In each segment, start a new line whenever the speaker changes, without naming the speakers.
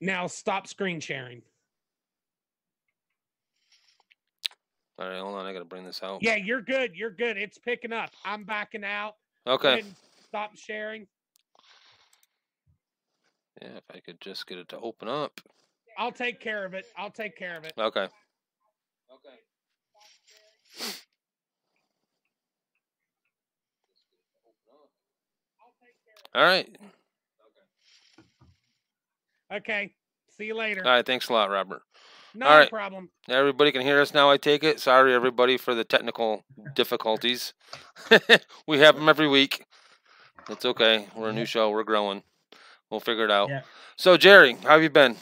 Now stop screen sharing.
All right, hold on. I got to bring this out.
Yeah, you're good. You're good. It's picking up. I'm backing out.
Okay.
Go ahead and stop sharing.
Yeah, if I could just get it to open up.
I'll take care of it. I'll take care of it.
Okay. All right.
Okay. See you later.
All right. Thanks a lot, Robert.
No problem.
Everybody can hear us now, I take it. Sorry, everybody, for the technical difficulties. We have them every week. It's okay. We're a new show. We're growing. We'll figure it out.
Yeah.
So, Jerry, how have you been?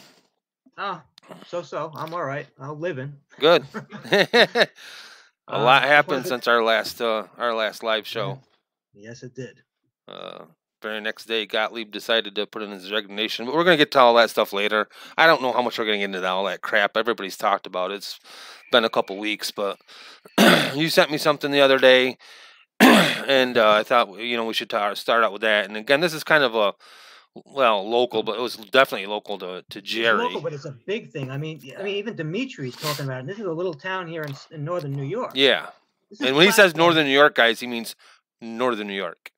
So. I'm all right. I'm living.
Good. A lot happened since our last live show.
Yes, it did.
Very next day, Gottlieb decided to put in his resignation. But we're going to get to all that stuff later. I don't know how much we're going to get into all that crap. Everybody's talked about it. It's been a couple weeks, but you sent me something the other day, and I thought, we should start out with that. And again, this is kind of a, local, but it was definitely local to Jerry.
It's local, but it's a big thing. I mean, even Dimitri's talking about it. This is a little town here in northern New York.
Yeah. And when he says northern New York, guys, he means northern New York.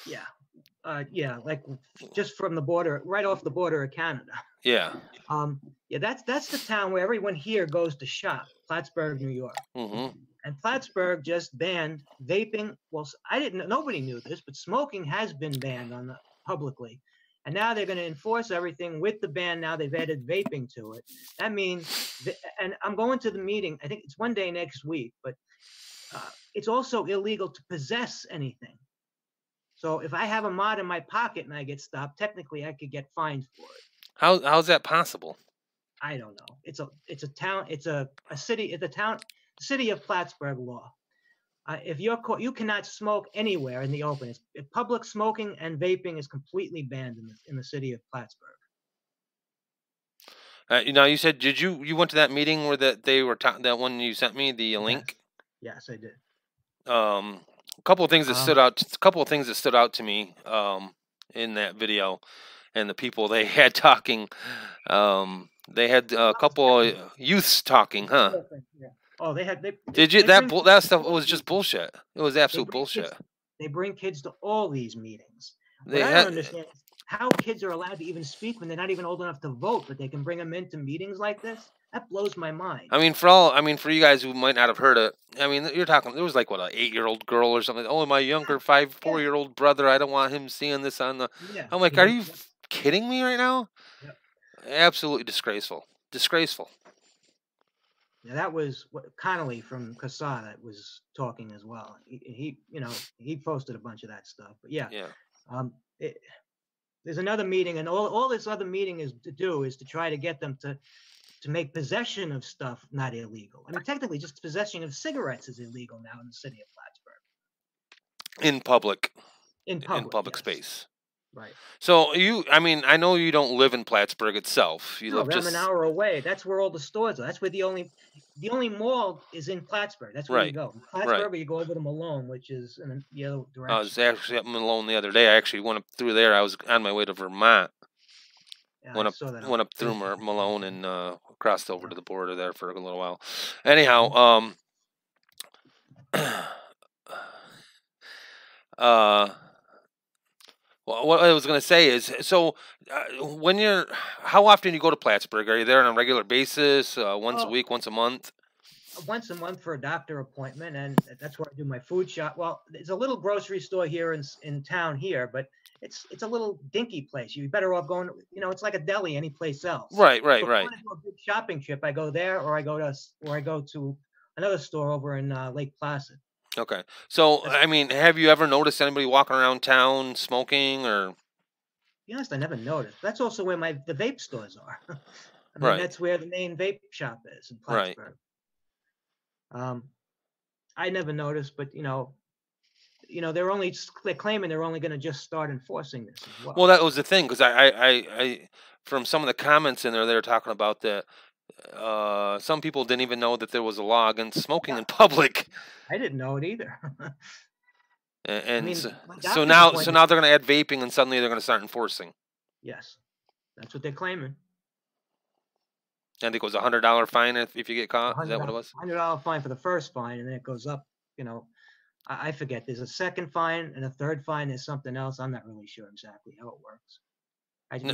Yeah. Like just from the border, right off the border of Canada.
Yeah.
That's the town where everyone here goes to shop, Plattsburgh, New York.
Mm-hmm.
And Plattsburgh just banned vaping. Well, nobody knew this, but smoking has been banned publicly. And now they're going to enforce everything with the ban. Now they've added vaping to it. That means, and I'm going to the meeting, I think it's one day next week, but it's also illegal to possess anything. So if I have a mod in my pocket and I get stopped, technically I could get fined for it.
How's that possible?
I don't know. It's a town. It's a city. It's the city of Plattsburgh law. If you're caught, you cannot smoke anywhere in the open. Public smoking and vaping is completely banned in the city of Plattsburgh.
You said you went to that meeting where they were that one you sent me the link?
Yes, I did.
A couple of things that stood out. A couple of things that stood out to me in that video, and the people they had talking. They had a couple of youths talking, huh?
Yeah. Oh, they had.
Did you that stuff was just bullshit. It was absolute bullshit.
They bring kids to all these meetings. I don't understand how kids are allowed to even speak when they're not even old enough to vote, but they can bring them into meetings like this. That blows my mind.
I mean, for you guys who might not have heard it, I mean, you're talking. There was like an 8-year-old girl or something. Oh, my younger 4-year-old brother. I don't want him seeing this on the. Yeah. I'm like, are you kidding me right now?
Yep. Absolutely
disgraceful. Disgraceful.
Yeah, that was Connolly from CASA that was talking as well. He posted a bunch of that stuff. But yeah. There's another meeting, and all this other meeting is to try to get them to make possession of stuff not illegal. I mean, technically, just possession of cigarettes is illegal now in the city of Plattsburgh.
In public
yes.
space.
Right.
So I know you don't live in Plattsburgh itself. You live
just an hour away. That's where all the stores are. That's where the only mall is in Plattsburgh. That's where you go. In Plattsburgh, you go over to Malone, which is in the other direction.
I was actually at Malone the other day. I actually went up through there. I was on my way to Vermont.
Yeah,
went up through Malone and crossed over to the border there for a little while. Anyhow, what I was going to say is, so how often you go to Plattsburgh? Are you there on a regular basis? Once a week, once a month?
Once a month for a doctor appointment, and that's where I do my food shop. Well, there's a little grocery store here in town here, but it's a little dinky place. You're better off going. It's like a deli any place else.
Right.
So if I want to do a big shopping trip, I go there, or I go to another store over in Lake Placid.
Okay. So, I mean, have you ever noticed anybody walking around town smoking or?
To be honest, I never noticed. That's also where the vape stores are. I mean, that's where the main vape shop is in Plattsburgh. Right. I never noticed, but they're claiming they're only going to just start enforcing this as well.
Well, that was the thing, because I from some of the comments in there, they were talking about that. Some people didn't even know that there was a law against smoking in public.
I didn't know it either.
So now they're going to add vaping, and suddenly they're going to start enforcing.
Yes, that's what they're claiming.
I think it was $100 fine if you get caught. Is that what it was?
$100 fine for the first fine, and then it goes up. You know, I forget. There's a second fine and a third fine. There's something else. I'm not really sure exactly how it works.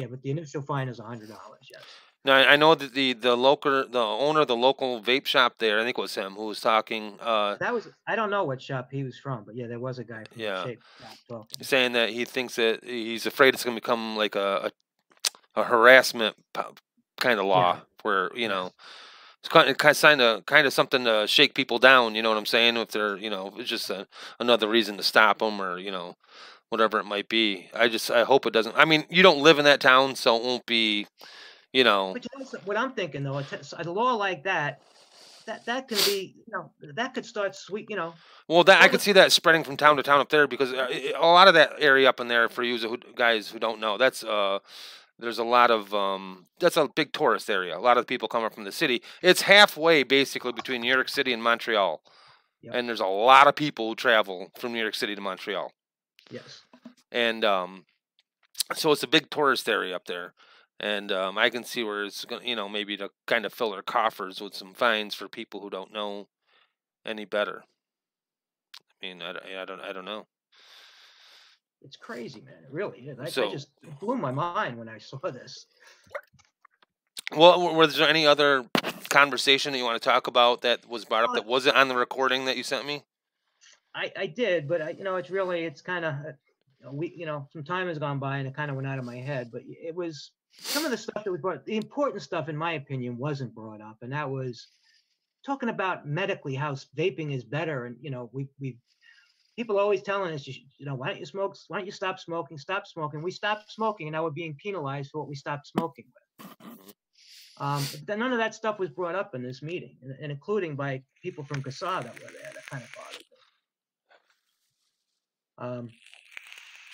Yeah, but the initial fine is $100. Yes.
No, I know that the owner of the local vape shop there, I think it was him who was talking.
That was, I don't know what shop he was from, but yeah, there was a guy from
Yeah.
the shape shop talking.
saying that he thinks that he's afraid it's going to become like a harassment kind of law
Yeah.
where, you know, it's kind of something to shake people down. You know what I'm saying? If they're, you know, it's just another reason to stop them, or, you know, whatever it might be. I hope it doesn't. I mean, you don't live in that town, so it won't be, you know.
But you know what I'm thinking though, a law like that can be, you know, that could start sweet, you know.
Well, that I could see that spreading from town to town up there, because a lot of that area up in there, for you guys who don't know, that's there's a lot of that's a big tourist area. A lot of people come up from the city. It's halfway basically between New York City and Montreal.
Yep.
And there's a lot of people who travel from New York City to Montreal.
Yes.
And so it's a big tourist area up there. And I can see where it's going, you know, maybe to kind of fill their coffers with some fines for people who don't know any better. I mean, I don't know.
It's crazy, man. It really is. I
So-
just it blew my mind when I saw this.
Well, was there any other conversation that you want to talk about that was brought up that wasn't on the recording that you sent me?
I did, but you know, it's kind of some time has gone by and it kind of went out of my head. But it was some of the stuff that was brought. The important stuff, in my opinion, wasn't brought up, and that was talking about medically how vaping is better. And you know, we people are always telling us, you know, why don't you smoke? Why don't you stop smoking? Stop smoking. We stopped smoking, and now we're being penalized for what we stopped smoking with. But none of that stuff was brought up in this meeting, and including by people from CASA that were there. That kind of bothered me.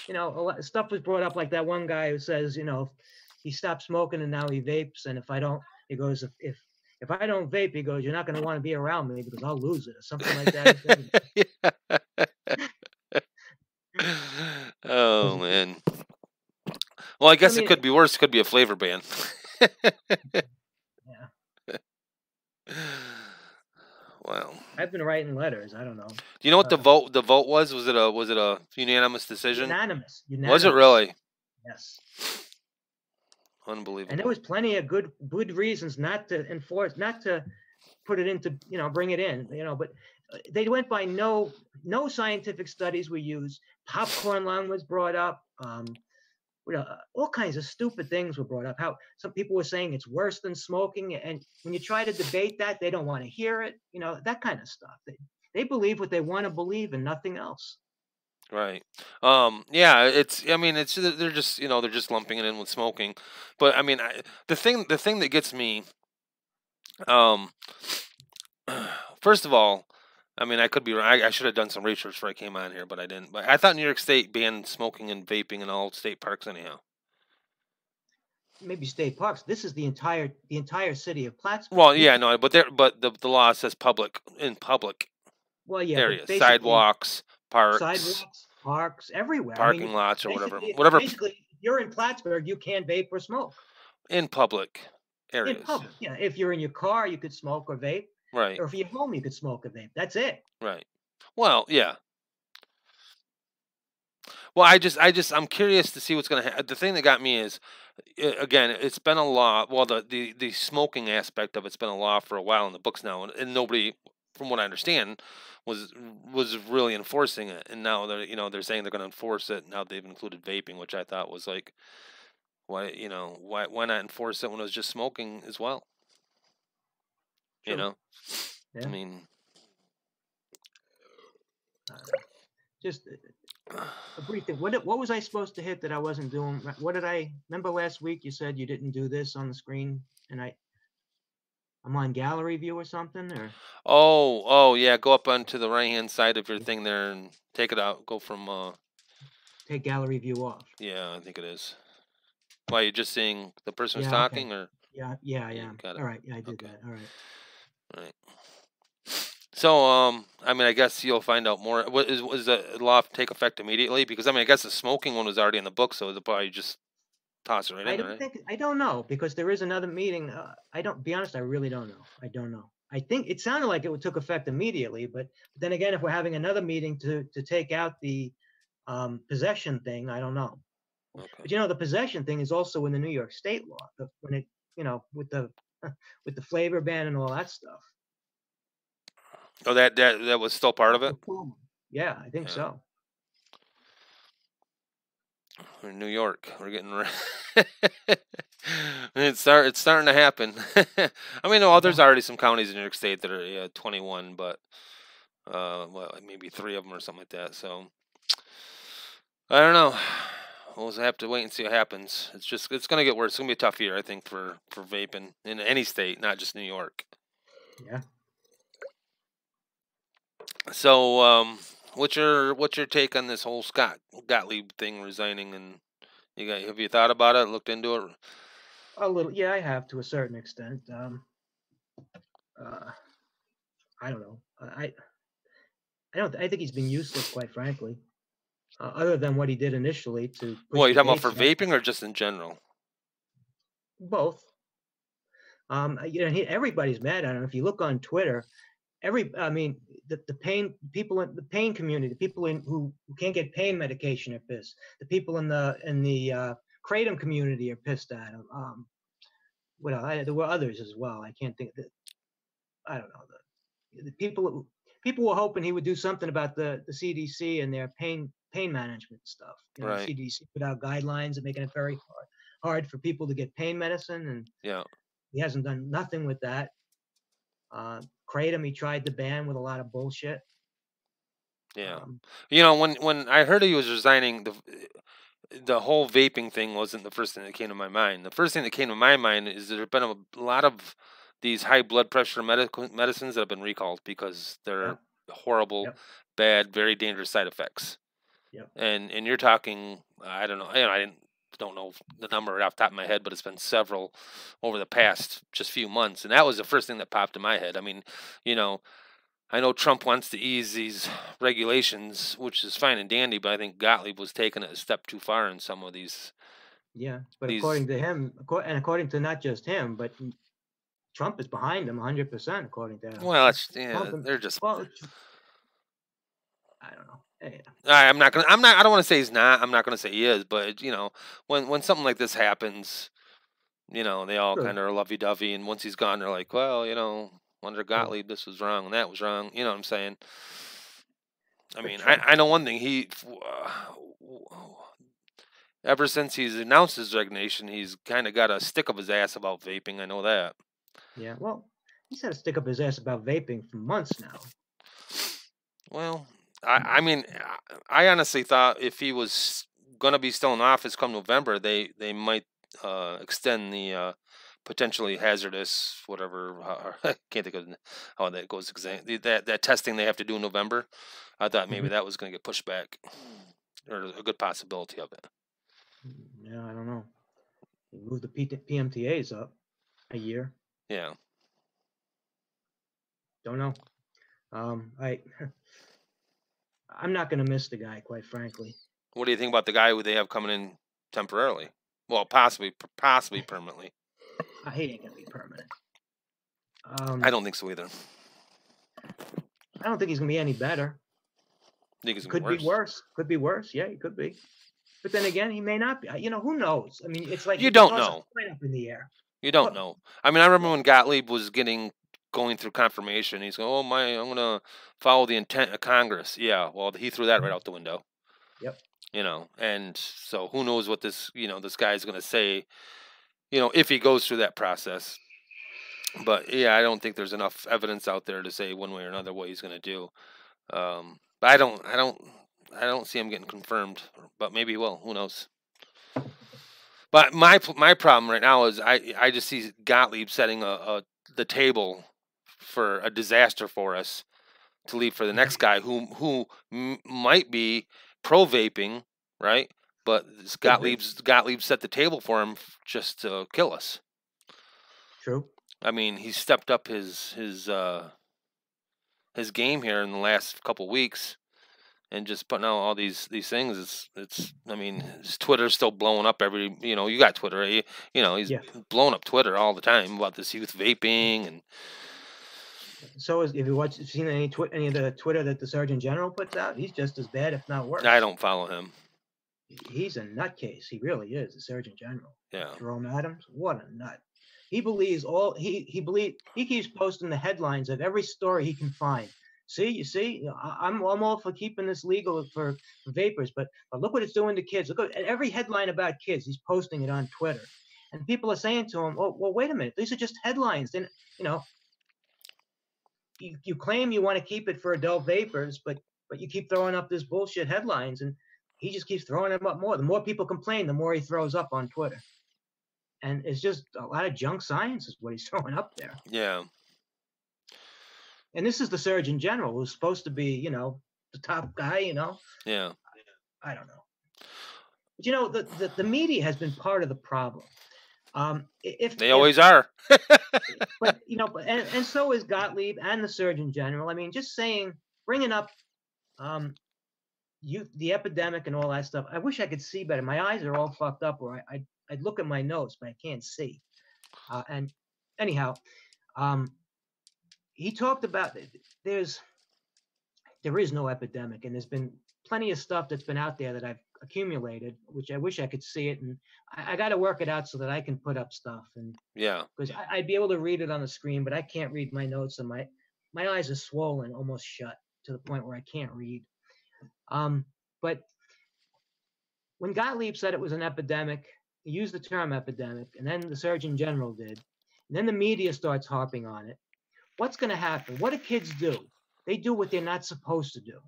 You know, a lot of stuff was brought up, like that one guy who says, you know, he stopped smoking and now he vapes, and if I don't, he goes, if I don't vape, he goes, you're not going to want to be around me because I'll lose it, or something like that.
Oh man. Well, I guess it could be worse. It could be a flavor ban.
Yeah.
Wow.
I've been writing letters. I don't know.
Do you know what the vote was? Was it a unanimous decision?
Unanimous.
Was it really?
Yes.
Unbelievable.
And there was plenty of good reasons not to enforce, not to put it into, you know, bring it in, you know, but they went by no scientific studies were used. Popcorn lung was brought up. All kinds of stupid things were brought up. How some people were saying it's worse than smoking, and when you try to debate that, they don't want to hear it. You know, that kind of stuff. They believe what they want to believe and nothing else.
Right. Yeah, I mean, they're just, you know, they're just lumping it in with smoking. But I mean, the thing that gets me, first of all, I mean, I could be wrong. I should have done some research before I came on here, but I didn't. But I thought New York State banned smoking and vaping in all state parks anyhow.
Maybe state parks. This is the entire city of Plattsburgh.
Well, yeah, no, but the law says public
Well, yeah,
areas, sidewalks,
parks, everywhere.
Parking lots or whatever.
Basically, if you're in Plattsburgh, you can't vape or smoke.
In public areas.
In public, yeah. If you're in your car, you could smoke or vape.
Right.
Or if you're home, you could smoke or vape. That's it.
Right. Well, yeah. Well, I'm curious to see what's going to happen. The thing that got me is, again, it's been a law. Well, the smoking aspect of it's been a law for a while in the books now, and nobody, from what I understand, was really enforcing it. And now they're saying they're going to enforce it. Now they've included vaping, which I thought was like, why not enforce it when it was just smoking as well?
True.
You know,
yeah.
I mean,
just a brief thing. What was I supposed to hit that I wasn't doing? What did I remember last week? You said you didn't do this on the screen, and I'm on gallery view or something, or?
Oh yeah, go up onto the right hand side of your thing there and take it out. Go from
take gallery view off.
Yeah, I think it is. Why, you're just seeing the person who's
Yeah,
talking,
okay.
or?
Yeah.
Got it.
All right, yeah, I did
Okay.
that. All right.
Right. So, I mean, I guess you'll find out more. Was the law take effect immediately? Because I mean, I guess the smoking one was already in the book, so they'll probably just toss it right in there.
I don't know, because there is another meeting. I don't, be honest, I really don't know. I don't know. I think it sounded like it took effect immediately, but then again, if we're having another meeting to take out the possession thing, I don't know.
Okay.
But you know, the possession thing is also in the New York State law. When it, you know, with the with the flavor ban and all that stuff.
Oh, that was still part of it?
Yeah, I think
Yeah.
so.
We're in New York. We're getting it's starting to happen. I mean, well, there's already some counties in New York State that are 21, but well, maybe 3 of them or something like that. So I don't know. We'll just have to wait and see what happens. It's going to get worse. It's going to be a tough year, I think, for vaping in any state, not just New York.
Yeah.
So, what's your take on this whole Scott Gottlieb thing resigning? And have you thought about it? Looked into it?
A little, yeah, I have, to a certain extent. I don't know. I think he's been useless, quite frankly. Other than what he did initially to.
Well, you talking about for vaping or just in general?
Both. You know, everybody's mad at him. If you look on Twitter, I mean, the pain people in the pain community, the people who can't get pain medication are pissed. The people in the kratom community are pissed at him. There were others as well. I can't think. I don't know. The people were hoping he would do something about the CDC and their pain management stuff. You know,
right.
The CDC put out guidelines and making it very hard for people to get pain medicine, and
yeah,
he hasn't done nothing with that. Kratom, he tried to ban with a lot of bullshit.
Yeah, you know, when I heard he was resigning, the whole vaping thing wasn't the first thing that came to my mind. The first thing that came to my mind is there have been a lot of these high blood pressure medicines that have been recalled because they're horrible, bad, very dangerous side effects.
Yep.
And you're talking, I don't know, I don't know the number off the top of my head, but it's been several over the past just few months, and that was the first thing that popped in my head. I mean, you know, I know Trump wants to ease these regulations, which is fine and dandy, but I think Gottlieb was taking it a step too far in some of these.
Yeah, but according to him, and according to not just him, but Trump is behind him 100%, according to him.
Well, they're just.
Well, I don't know. Yeah.
I don't want to say he's not. I'm not gonna say he is, but you know, when something like this happens, you know, they all kind of are lovey-dovey, and once he's gone, they're like, well, you know, under Gottlieb, this was wrong and that was wrong. You know what I'm saying? I mean, I know one thing. He, ever since he's announced his resignation, he's kind of got a stick up his ass about vaping. I know that.
Yeah, well, he's had a stick up his ass about vaping for months now.
Well, I mean, I honestly thought if he was going to be still in office come November, they might extend the potentially hazardous, whatever, I can't think of how that goes, that testing they have to do in November. I thought maybe that was going to get pushed back, or a good possibility of it.
Yeah, I don't know. He moved the PMTAs up a year.
Yeah.
Don't know. I'm not going to miss the guy, quite frankly.
What do you think about the guy who they have coming in temporarily? Well, possibly permanently.
He ain't going to be permanent.
I don't think so either.
I don't think he's going to be any better.
Think it's
could be worse. Could be worse. Yeah, he could be. But then again, he may not be. You know, who knows? I mean, it's like
you don't know.
Up in the air.
You don't know. I mean, I remember when Gottlieb was going through confirmation. He's going, "Oh my, I'm going to follow the intent of Congress." Yeah, well, he threw that right out the window.
Yep.
You know, and so who knows what this guy's going to say, you know, if he goes through that process. But yeah, I don't think there's enough evidence out there to say one way or another what he's going to do. But I don't see him getting confirmed. But maybe he will. Who knows? But my problem right now is I just see Gottlieb setting the table for a disaster for us to leave for the next guy who might be pro vaping, right? But Gottlieb set the table for him just to kill us.
True.
I mean, he stepped up his game here in the last couple weeks, and just putting out all these things. It's I mean, Twitter's still blowing up every, you got Twitter, right? He's
Yeah.
blowing up Twitter all the time about this youth vaping and.
So if you seen any of the Twitter that the Surgeon General puts out, he's just as bad, if not worse.
I don't follow him.
He's a nutcase. He really is, the Surgeon General.
Yeah.
Jerome Adams, what a nut. He believes he keeps posting the headlines of every story he can find. You see, I'm all for keeping this legal for vapors, but look what it's doing to kids. Look at every headline about kids. He's posting it on Twitter, and people are saying to him, "Oh, well, wait a minute. These are just headlines." Then you claim you want to keep it for adult vapors, but you keep throwing up this bullshit headlines, and he just keeps throwing them up more. The more people complain, the more he throws up on Twitter, and it's just a lot of junk science is what he's throwing up there.
Yeah.
And this is the Surgeon General, who's supposed to be, the top guy,
Yeah.
I don't know. But, the media has been part of the problem. If
they always are.
But, and so is Gottlieb and the Surgeon General. I mean, just bringing up the epidemic and all that stuff. I wish I could see better. My eyes are all fucked up, or I'd look at my notes, but I can't see. And anyhow, he talked about there is no epidemic, and there's been plenty of stuff that's been out there that I've accumulated, which I wish I could see it, and I got to work it out so that I can put up stuff. And
yeah,
because I'd be able to read it on the screen, but I can't read my notes, and my eyes are swollen, almost shut, to the point where I can't read. But when Gottlieb said it was an epidemic, he used the term epidemic, and then the Surgeon General did, and then the media starts harping on it. What's going to happen? What do kids do? They do what they're not supposed to do.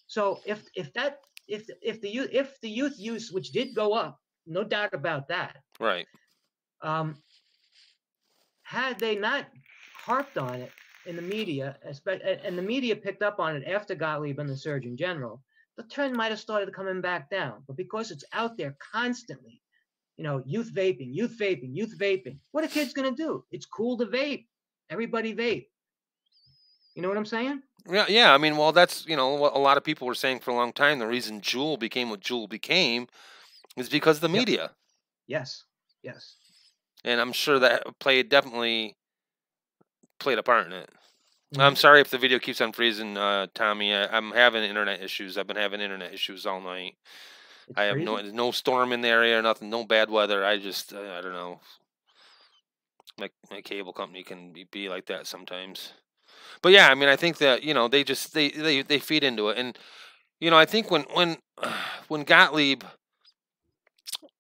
So if the youth use, which did go up, no doubt about that,
right?
Had they not harped on it in the media, and the media picked up on it after Gottlieb and the Surgeon General, the trend might have started coming back down. But because it's out there constantly, youth vaping, youth vaping, youth vaping, what are kids going to do? It's cool to vape. Everybody vape. You know what I'm saying?
Yeah. I mean, well, that's, what a lot of people were saying for a long time. The reason Juul became what Juul became is because of the media.
Yes.
And I'm sure that definitely played a part in it. Mm-hmm. I'm sorry if the video keeps on freezing, Tommy. I'm having internet issues. I've been having internet issues all night. I have no storm in the area or nothing, no bad weather. I just, I don't know. My cable company can be like that sometimes. But yeah, I mean, I think that, they just they feed into it. And I think when Gottlieb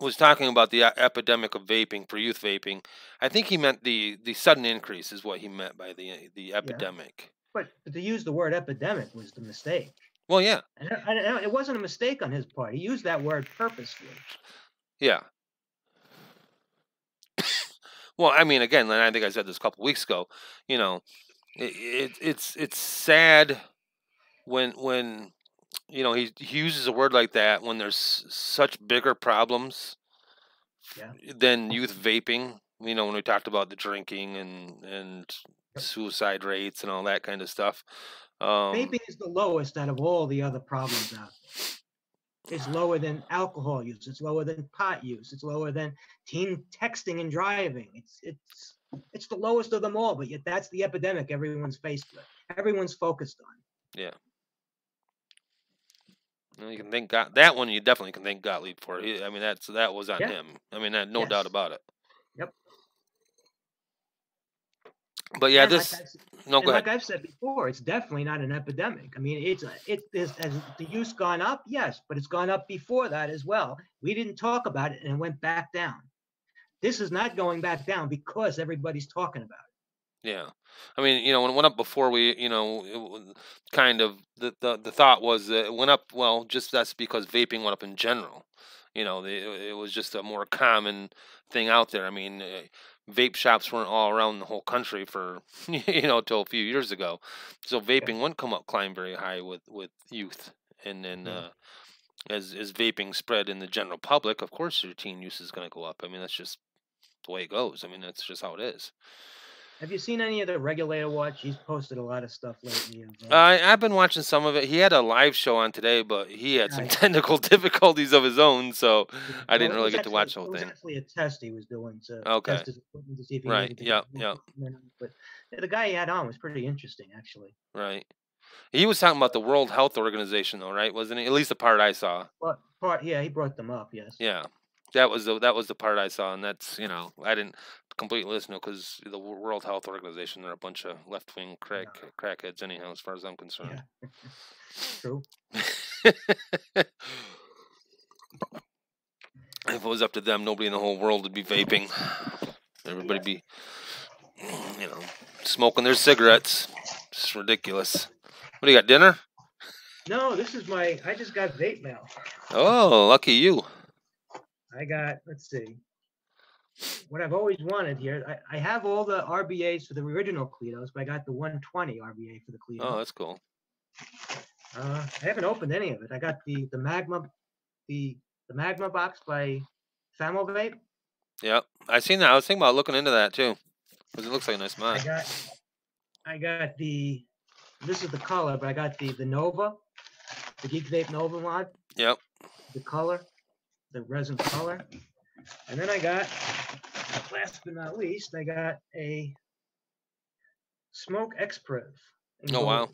was talking about the epidemic of vaping, for youth vaping, I think he meant the sudden increase is what he meant by the epidemic.
Yeah. But to use the word epidemic was the mistake.
Well, yeah.
And it wasn't a mistake on his part. He used that word purposefully.
Yeah. Well, I mean, again, and I think I said this a couple weeks ago, it's sad when he uses a word like that when there's such bigger problems than youth vaping. When we talked about the drinking and suicide rates and all that kind of stuff.
Vaping is the lowest out of all the other problems out there. It's lower than alcohol use. It's lower than pot use. It's lower than teen texting and driving. It's the lowest of them all, but yet that's the epidemic everyone's faced with. Everyone's focused on.
Yeah. You can thank that one. You definitely can thank Gottlieb for it. I mean, that was on him. I mean, no doubt about it.
Yep.
But yeah,
go ahead. Like I've said before, it's definitely not an epidemic. I mean, has the use gone up? Yes, but it's gone up before that as well. We didn't talk about it, and it went back down. This is not going back down because everybody's talking about it.
Yeah, I mean, when it went up before, we, kind of the thought was that it went up. Well, just that's because vaping went up in general. It was just a more common thing out there. I mean, vape shops weren't all around the whole country for till a few years ago, so vaping wouldn't climb very high with youth. And then as vaping spread in the general public, of course, your teen use is going to go up. I mean, that's just the way it goes. I mean, that's just how it is.
Have you seen any of the Regulator Watch? He's posted a lot of stuff lately.
I've been watching some of it. He had a live show on today, but he had some
Right.
technical difficulties of his own, so I didn't really get to watch the
It
whole
was
thing.
actually a test he was doing to
Okay.
test his equipment to see if he
Right.
needed to
Yeah.
get
Yeah.
But the guy he had on was pretty interesting, actually.
Right. He was talking about the World Health Organization, though, right? Wasn't he? At least the part I saw.
But he brought them up, yes.
Yeah. That was the part I saw, and that's I didn't completely listen to because the World Health Organization, they're a bunch of left wing crackheads anyhow, as far as I'm concerned.
Yeah. True.
If it was up to them, nobody in the whole world would be vaping. Everybody be, smoking their cigarettes. It's ridiculous. What do you got, dinner?
No, this is I just got vape mail.
Oh, lucky you.
I got, let's see, what I've always wanted here. I have all the RBAs for the original Cletos, but I got the 120 RBA for the Cleto.
Oh, that's cool.
I haven't opened any of it. I got the Magma box by Famo-Vape.
Yep, I seen that. I was thinking about looking into that too, because it looks like a nice mod.
I got this is the color, but I got the Nova, the Geek Vape Nova mod.
Yep.
The color, the resin color. And then I got, last but not least, I got a Smoke Expriv.
Oh, wow.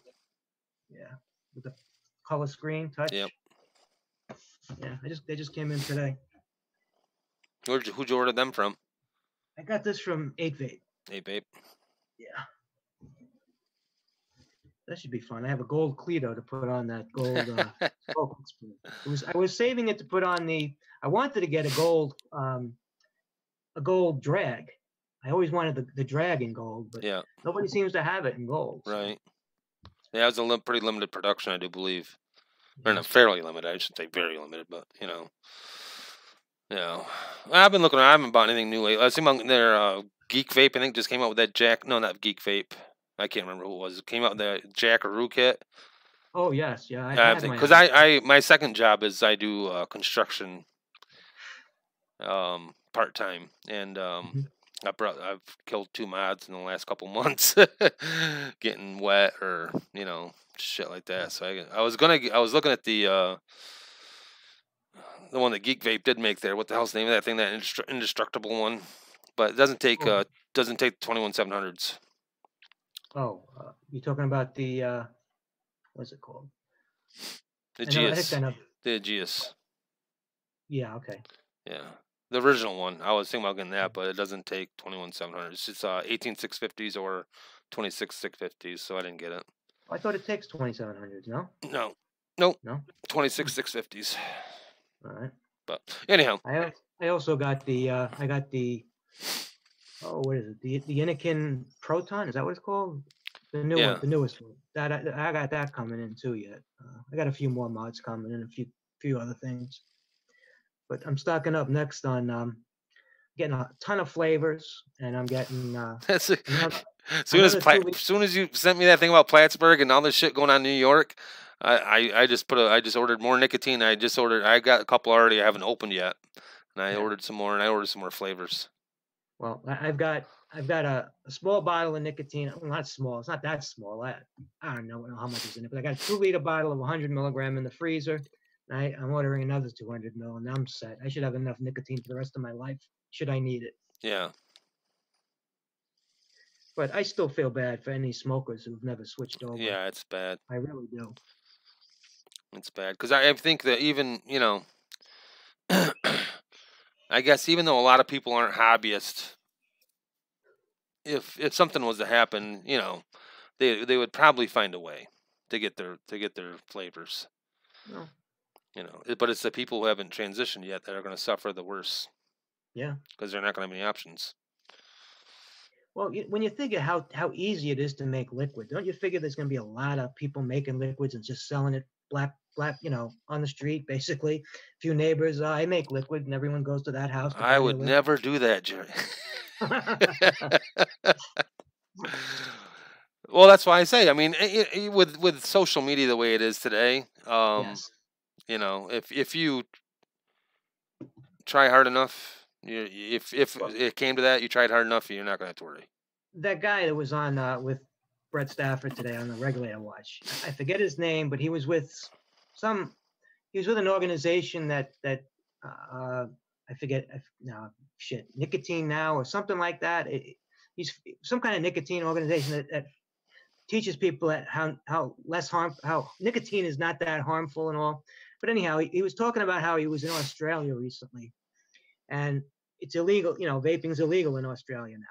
Yeah, with the color screen touch.
Yep.
Yeah, they just came in today.
Who'd you order them from?
I got this from 8Vape.
8Vape.
Yeah. That should be fun. I have a gold Cleto to put on that gold Smoke Expriv. I was saving it to put on I wanted to get a gold drag. I always wanted the drag in gold, but nobody seems to have it in gold. So.
Right. Yeah, it was a pretty limited production, I do believe. Or not fairly limited. I shouldn't say very limited, but I've been looking. I haven't bought anything new lately. I see their Geek Vape. I think just came out with that Jack. No, not Geek Vape. I can't remember who it was. It came out with the Jackaroo kit.
Oh yes, yeah.
Because my second job is I do construction part time, and I've killed 2 mods in the last couple months, getting wet or shit like that. So I was looking at the one that Geek Vape did make there. What the hell's the name of that thing? That indestructible one, but it doesn't take 21700s.
Oh, you're talking about the what's it called?
The Aegis. The Aegis.
Yeah. Okay.
Yeah. The original one. I was thinking about getting that, but it doesn't take 21700s. It's 18650s or 26650s, so I didn't get it.
I thought it takes 2700s. No.
No. Nope.
No.
26650s.
All right.
But anyhow.
I also got the what is it? The Inikin Proton, is that what it's called? The new one, the newest one. That I got that coming in too yet. I got a few more mods coming in, a few other things. But I'm stocking up next on getting a ton of flavors, and I'm getting.
As soon as you sent me that thing about Plattsburgh and all this shit going on in New York, I just ordered more nicotine. I got a couple already. I haven't opened yet, and I ordered some more, and I ordered some more flavors.
Well, I've got a small bottle of nicotine. Well, not small. It's not that small. I don't know how much is in it, but I got a 2-liter bottle of 100 milligram in the freezer. I'm ordering another 200 mil, and I'm set. I should have enough nicotine for the rest of my life, should I need it.
Yeah.
But I still feel bad for any smokers who've never switched over.
Yeah, it's bad.
I really do.
It's bad because I think that even I guess even though a lot of people aren't hobbyists, if something was to happen, they would probably find a way to get their flavors.
No.
But it's the people who haven't transitioned yet that are going to suffer the worst.
Yeah.
Because they're not going to have any options.
Well, when you think of how easy it is to make liquid, don't you figure there's going to be a lot of people making liquids and just selling it black, on the street, basically? A few neighbors, I make liquid, and everyone goes to that house.
I would never do that, Jerry. Well, that's why I say. I mean, with social media the way it is today,
yes.
If you try hard enough, if it came to that, you tried hard enough, you're not going to have to worry.
that guy that was on with Brett Stafford today on the Regulator Watch. I forget his name, but he was with an organization that I forget now. Shit, Nicotine Now or something like that. He's some kind of nicotine organization that teaches people that how nicotine is not that harmful and all. But anyhow, he was talking about how he was in Australia recently, and it's illegal. Vaping's illegal in Australia now,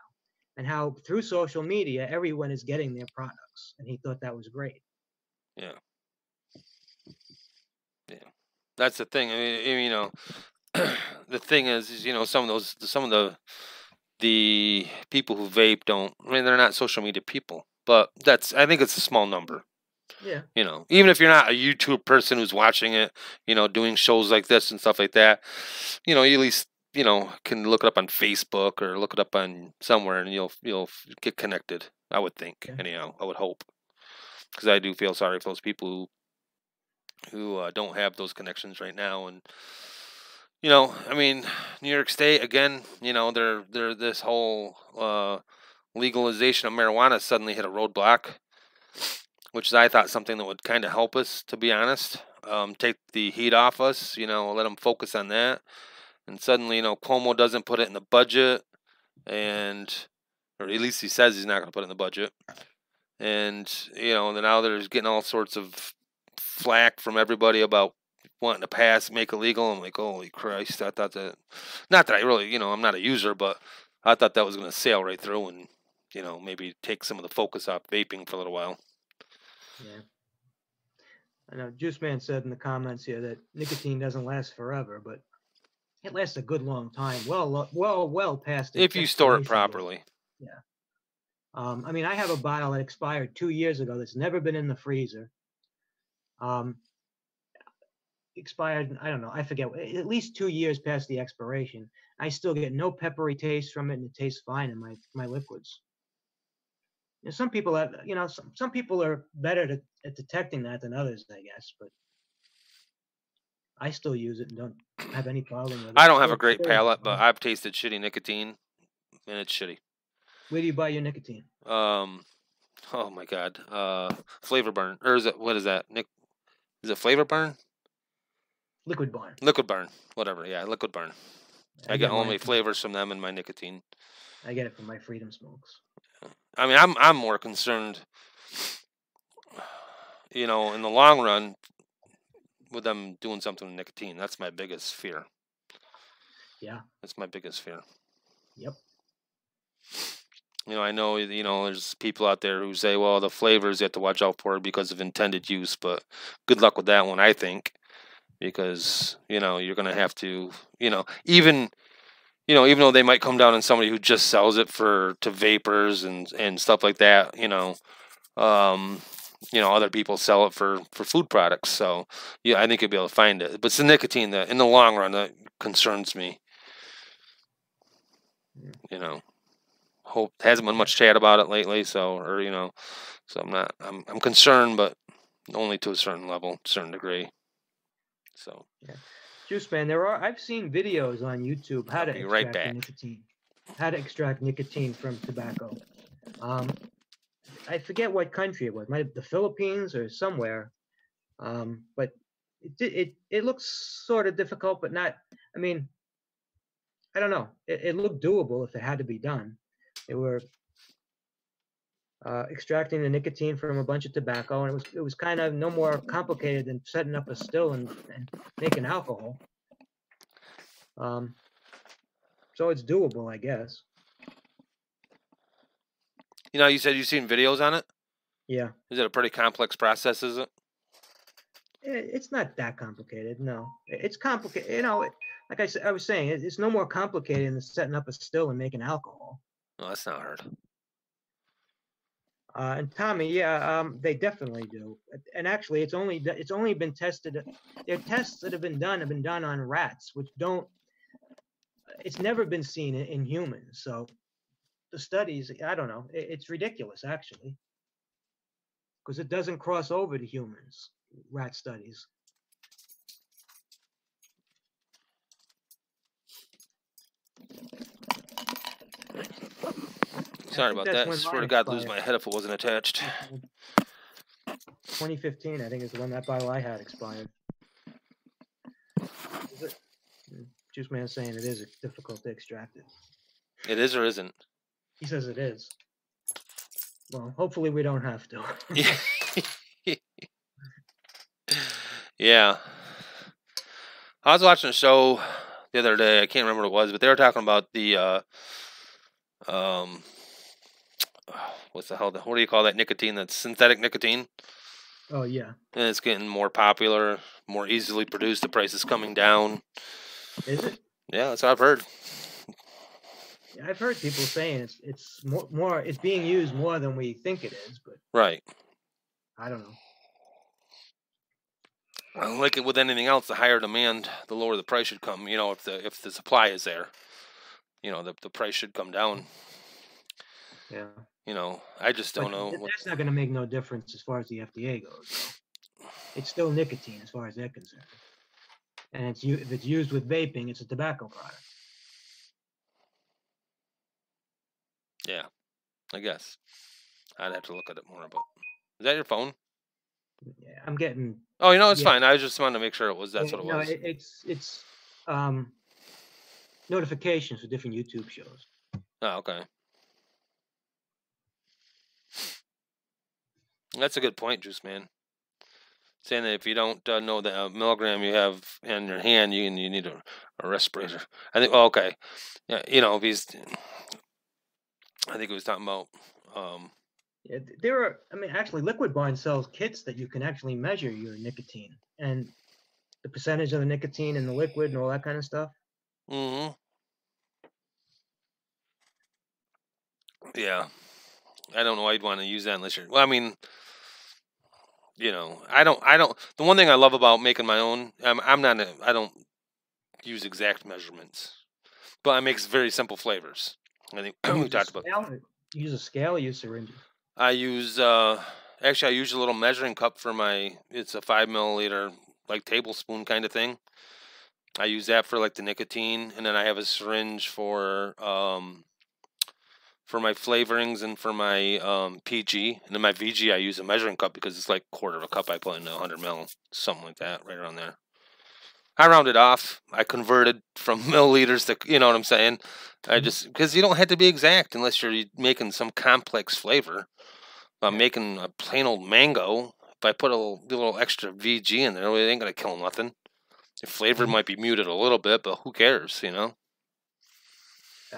and how through social media everyone is getting their products, and he thought that was great.
Yeah. That's the thing. I mean, the thing is, some of the people who vape don't. I mean, they're not social media people, but I think it's a small number.
Yeah.
Even if you're not a YouTube person who's watching it, doing shows like this and stuff like that, you at least can look it up on Facebook or look it up on somewhere, and you'll get connected. I would think.
Yeah.
Anyhow, I would hope, because I do feel sorry for those people who don't have those connections right now. And I mean, New York State again, they're this whole legalization of marijuana suddenly hit a roadblock, which is, I thought, something that would kind of help us, to be honest. Take the heat off us, let them focus on that. And suddenly, Cuomo doesn't put it in the budget, or at least he says he's not going to put it in the budget. And then now there's getting all sorts of flack from everybody about wanting to pass, make it legal. I'm like, holy Christ! I thought that, not that I really, I'm not a user, but I thought that was going to sail right through and, maybe take some of the focus off vaping for a little while.
Yeah. I know Juice Man said in the comments here that nicotine doesn't last forever, but it lasts a good long time. Well past.
If you store it properly.
Yeah. I mean, I have a bottle that expired 2 years ago that's never been in the freezer. Expired, I don't know, I forget, at least 2 years past the expiration. I still get no peppery taste from it, and it tastes fine in my liquids. Some people have, some people are better at detecting that than others, I guess, but I still use it and don't have any problem with it.
I don't have a great palate, but I've tasted shitty nicotine, and it's shitty.
Where do you buy your nicotine?
Oh my God, Flavor Burn, or what is that, Nick? Is it Flavor Burn?
Liquid Barn.
Liquid Barn, whatever. Yeah, Liquid Barn. I get all my flavors from them and my nicotine.
I get it from my Freedom Smokes.
I mean, I'm more concerned, in the long run, with them doing something with nicotine. That's my biggest fear.
Yeah.
That's my biggest fear.
Yep.
I know, there's people out there who say, well, the flavors you have to watch out for because of intended use, but good luck with that one, I think, because, you're going to have to, even though they might come down on somebody who just sells it to vapors and stuff like that, other people sell it for food products. So, yeah, I think you'll be able to find it. But it's the nicotine that, in the long run, that concerns me. Hope hasn't been much chat about it lately. So I'm concerned, but only to a certain level, certain degree. So.
Yeah. Juice Man, I've seen videos on YouTube how to extract nicotine. How to extract nicotine from tobacco. I forget what country it was. Might have the Philippines or somewhere. But it looks sort of difficult, but not. I mean, I don't know. It looked doable if it had to be done. They were extracting the nicotine from a bunch of tobacco, and it was kind of no more complicated than setting up a still and making alcohol. So it's doable, I guess.
You said you've seen videos on it?
Yeah.
Is it a pretty complex process, is it?
It's not that complicated, no. It's complicated, like I was saying, it's no more complicated than setting up a still and making alcohol.
No, that's not hard.
And Tommy, yeah, they definitely do. And actually, it's only been tested. Their tests that have been done on rats, which don't. It's never been seen in humans. So the studies, I don't know. It's ridiculous, actually, because it doesn't cross over to humans. Rat studies.
Sorry
think
about
that's
that.
when
Swear to
mine
God, lose
expired.
my head if it wasn't attached.
2015, I think, is the one that bottle I had expired. Is it? Juice Man saying it is difficult to extract it.
It is or isn't?
He says it is. Well, hopefully we don't have to.
Yeah. I was watching a show the other day. I can't remember what it was, but they were talking about the what's the hell? What do you call that nicotine? That's synthetic nicotine.
Oh yeah.
And it's getting more popular, more easily produced. The price is coming down.
Is it?
Yeah, that's what I've heard.
Yeah, I've heard people saying it's more it's being used more than we think it is, but
Right.
I don't know.
Like it with anything else, the higher demand, the lower the price should come. You know, if the supply is there, you know, the price should come down.
Yeah.
You know, I just don't
But
know.
that's not going to make no difference as far as the FDA goes. Though. It's still nicotine as far as they're concerned, and if it's used with vaping, it's a tobacco product.
Yeah, I guess I'd have to look at it more. But is that your phone?
Yeah, I'm getting.
Oh, you know, it's
yeah.
fine. I just wanted to make sure it was. That's
Yeah,
what it
no,
was.
it's notifications for different YouTube shows.
Oh, okay. That's a good point, Juice Man. Saying that if you don't know the milligram you have in your hand, you need a respirator. I think. Oh, okay. Yeah, you know, these. I think it was talking about.
Yeah, there are. I mean, actually, Liquid Barn sells kits that you can actually measure your nicotine and the percentage of the nicotine in the liquid and all that kind of stuff.
Mm-hmm. Yeah, I don't know why you'd want to use that unless you're. Well, I mean, you know, I don't. The one thing I love about making my own, I'm not. I don't use exact measurements, but I make very simple flavors. I think we talked about.
Use a scale or use syringes?
I use actually I use a little measuring cup for my. It's a 5 milliliter like tablespoon kind of thing. I use that for like the nicotine, and then I have a syringe for my flavorings and for my PG, and then my VG I use a measuring cup because it's like quarter of a cup I put in 100 ml, something like that, right around there. I rounded off. I converted from milliliters to, you know what I'm saying? I just, because you don't have to be exact unless you're making some complex flavor. If I'm making a plain old mango, if I put a little extra VG in there, it ain't going to kill nothing. The flavor might be muted a little bit, but who cares, you know?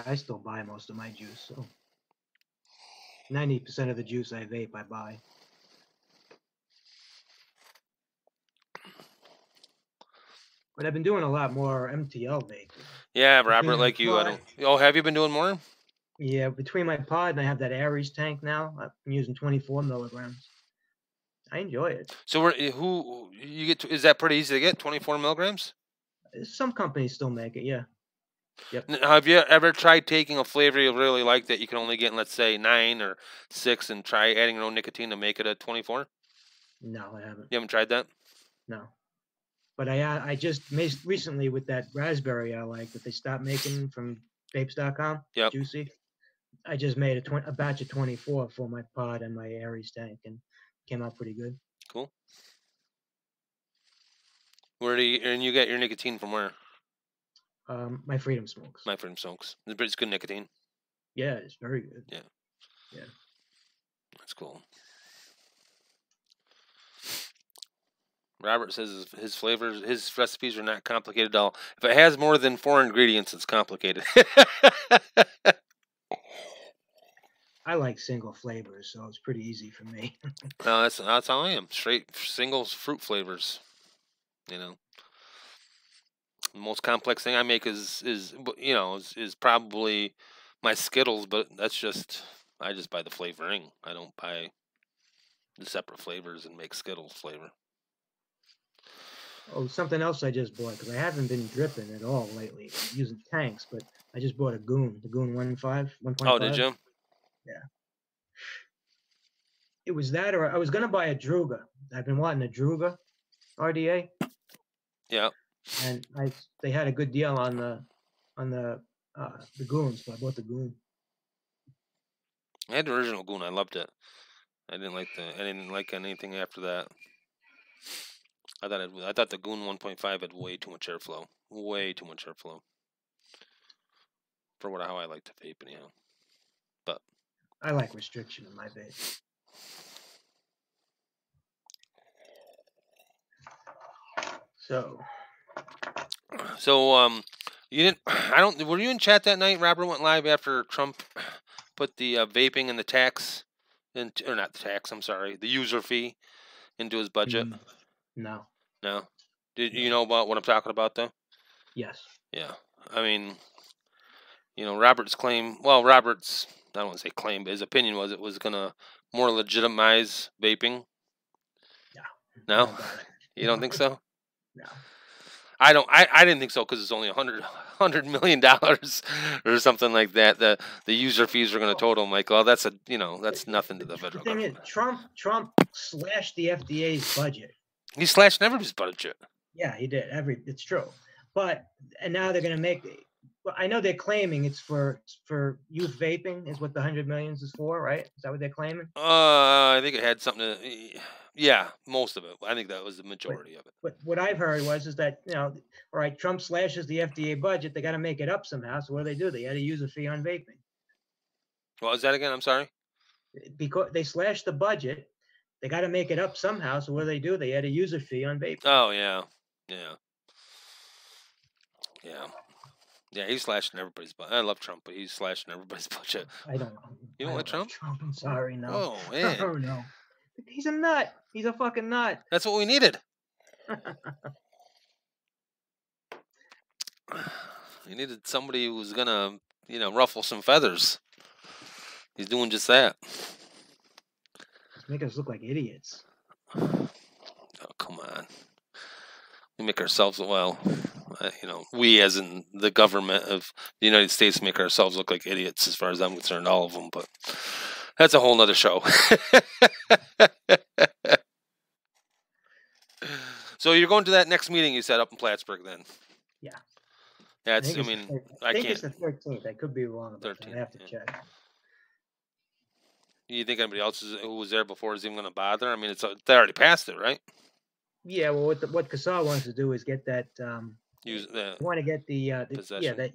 I still buy most of my juice, so 90% of the juice I vape, I buy. But I've been doing a lot more MTL vaping.
Yeah, Robert, like you, I don't. Oh, have you been doing more?
Yeah, between my pod and I have that Aries tank now, I'm using 24 milligrams. I enjoy it.
So who you get? Is that pretty easy to get? 24 milligrams?
Some companies still make it, yeah. Yep.
Now, have you ever tried taking a flavor you really like that you can only get in, let's say, 9 or 6 and try adding your own nicotine to make it a 24?
No, I haven't.
You haven't tried that?
No. But I just made recently with that raspberry I like that they stopped making from vapes.com.
Yep.
Juicy. I just made a batch of 24 for my pod and my Aries tank and came out pretty good.
Cool. And you get your nicotine from where?
My Freedom Smokes.
My Freedom Smokes. It's good nicotine.
Yeah, it's very good.
Yeah.
Yeah.
That's cool. Robert says his flavors, his recipes are not complicated at all. If it has more than 4 ingredients, it's complicated.
I like single flavors, so it's pretty easy for me.
No, that's how I am. Straight singles fruit flavors. You know, the most complex thing I make is probably my Skittles, but I just buy the flavoring. I don't buy the separate flavors and make Skittles flavor.
Oh, something else I just bought because I haven't been dripping at all lately. I'm using tanks, but I just bought the Goon 1.5.
Oh, did you?
Yeah. It was that, or I was gonna buy a Druga. I've been wanting a Druga RDA.
Yeah.
And they had a good deal on the Goon, so I bought the Goon.
I had the original Goon. I loved it. I didn't like anything after that. I thought the Goon 1.5 had way too much airflow. Way too much airflow. For how I like to vape anyhow. But
I like restriction in my vape. So
you didn't. I don't. Were you in chat that night? Robert went live after Trump put the vaping and the tax, or not the tax. I'm sorry, the user fee into his budget.
No.
No. Did you know about what I'm talking about though?
Yes.
Yeah. I mean, Robert's claim. Well, Robert's. I don't want to say claim, but his opinion was it was gonna more legitimize vaping. No. You don't think so?
No.
I didn't think so because it's only $100 million or something like that. The user fees are going to total. Like, well, that's nothing to the federal government.
Trump slashed the FDA's budget.
He slashed everybody's budget.
Yeah, he did. It's true. And now they're going to make. I know they're claiming it's for youth vaping is what the $100 million is for, right? Is that what they're claiming?
I think it had something to. Yeah, most of it. I think that was the majority of it.
But what I've heard is that, all right, Trump slashes the FDA budget. They got to make it up somehow. So what do? They had to use a fee on vaping.
What was that again? I'm sorry?
Because they slashed the budget. They got to make it up somehow. So what do? They had a user fee on vaping.
Oh, yeah. Yeah. Yeah. Yeah, he's slashing everybody's budget. I love Trump, but he's slashing everybody's budget.
I don't know.
You don't like Trump?
I'm sorry, no.
Oh, man.
Oh, no. He's a nut. He's a fucking nut.
That's what we needed. We needed somebody who was going to, ruffle some feathers. He's doing just that.
Just make us look like idiots.
Oh, come on. We make ourselves, we as in the government of the United States make ourselves look like idiots as far as I'm concerned, all of them, but that's a whole nother show. So you're going to that next meeting you set up in Plattsburgh then?
Yeah.
That's,
I think it's the 13th. I could be wrong about that. I have to check.
You think anybody else who was there before is even going to bother? I mean, they already passed it, right?
Yeah, well, what Casal wants to do is get that. Want to get the possession.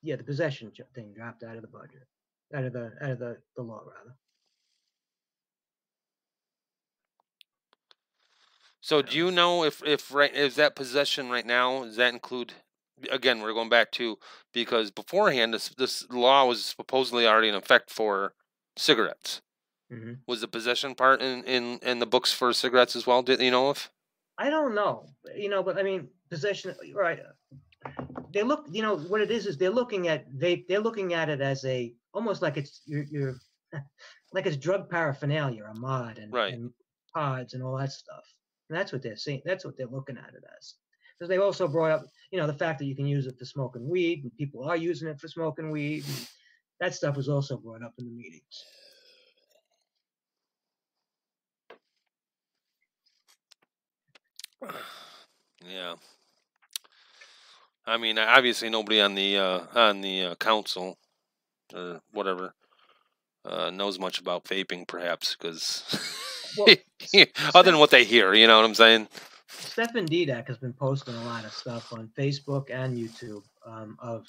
The possession thing dropped out of the budget, out of the law rather.
So do you know if is that possession right now? Does that include? Again, we're going back to because beforehand this law was supposedly already in effect for cigarettes.
Mm-hmm.
Was the possession part in the books for cigarettes as well? Did you know if?
I don't know, but I mean possession, right? They look, what it is they're looking at they're looking at it as almost like it's you're like it's drug paraphernalia, a mod and pods and all that stuff. And that's what they're seeing. That's what they're looking at it as. Because they also brought up, the fact that you can use it for smoking weed, and people are using it for smoking weed. That stuff was also brought up in the meetings.
Yeah. I mean, obviously nobody on the council or whatever knows much about vaping, perhaps, because other than what they hear, you know what I'm saying?
Stefan Didak has been posting a lot of stuff on Facebook and YouTube of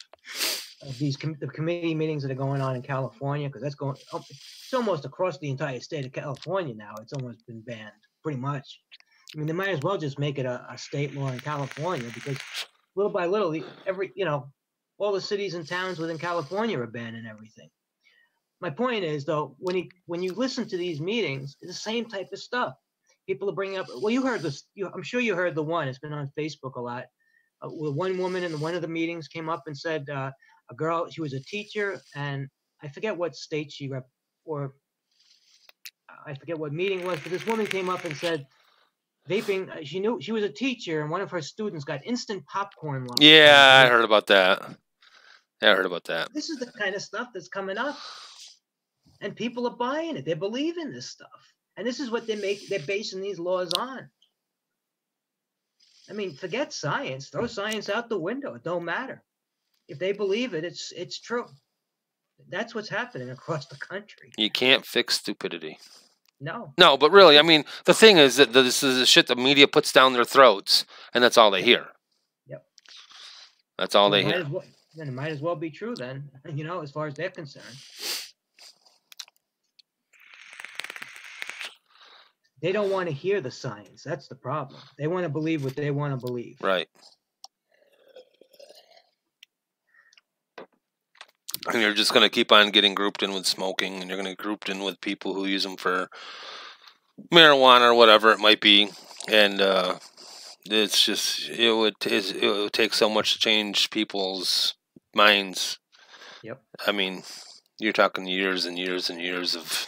these the committee meetings that are going on in California, because it's almost across the entire state of California now. It's almost been banned, pretty much. I mean, they might as well just make it a state law in California, because little by little, all the cities and towns within California are banning everything. My point is, though, when you listen to these meetings, it's the same type of stuff. People are bringing up. Well, you heard this. I'm sure you heard the one. It's been on Facebook a lot. Where one woman in one of the meetings came up and said a girl. She was a teacher, and I forget what state she rep, or I forget what meeting it was. But this woman came up and said, vaping. She knew she was a teacher, and one of her students got instant popcorn lung.
Yeah, I heard about that. Yeah, I heard about that.
This is the kind of stuff that's coming up, and people are buying it. They believe in this stuff. And this is what they're basing these laws on. I mean, forget science. Throw science out the window. It don't matter. If they believe it, it's true. That's what's happening across the country.
You can't fix stupidity.
No.
No, but really, I mean, the thing is that this is the shit the media puts down their throats, and that's all they hear.
Yep.
That's all
Well,
they hear.
Then it might as well be true then, as far as they're concerned. They don't want to hear the science. That's the problem. They want to believe what they want to believe.
Right. And you're just going to keep on getting grouped in with smoking, and you're going to get grouped in with people who use them for marijuana or whatever it might be. And it's just, it would take so much to change people's minds.
Yep.
I mean, you're talking years and years and years of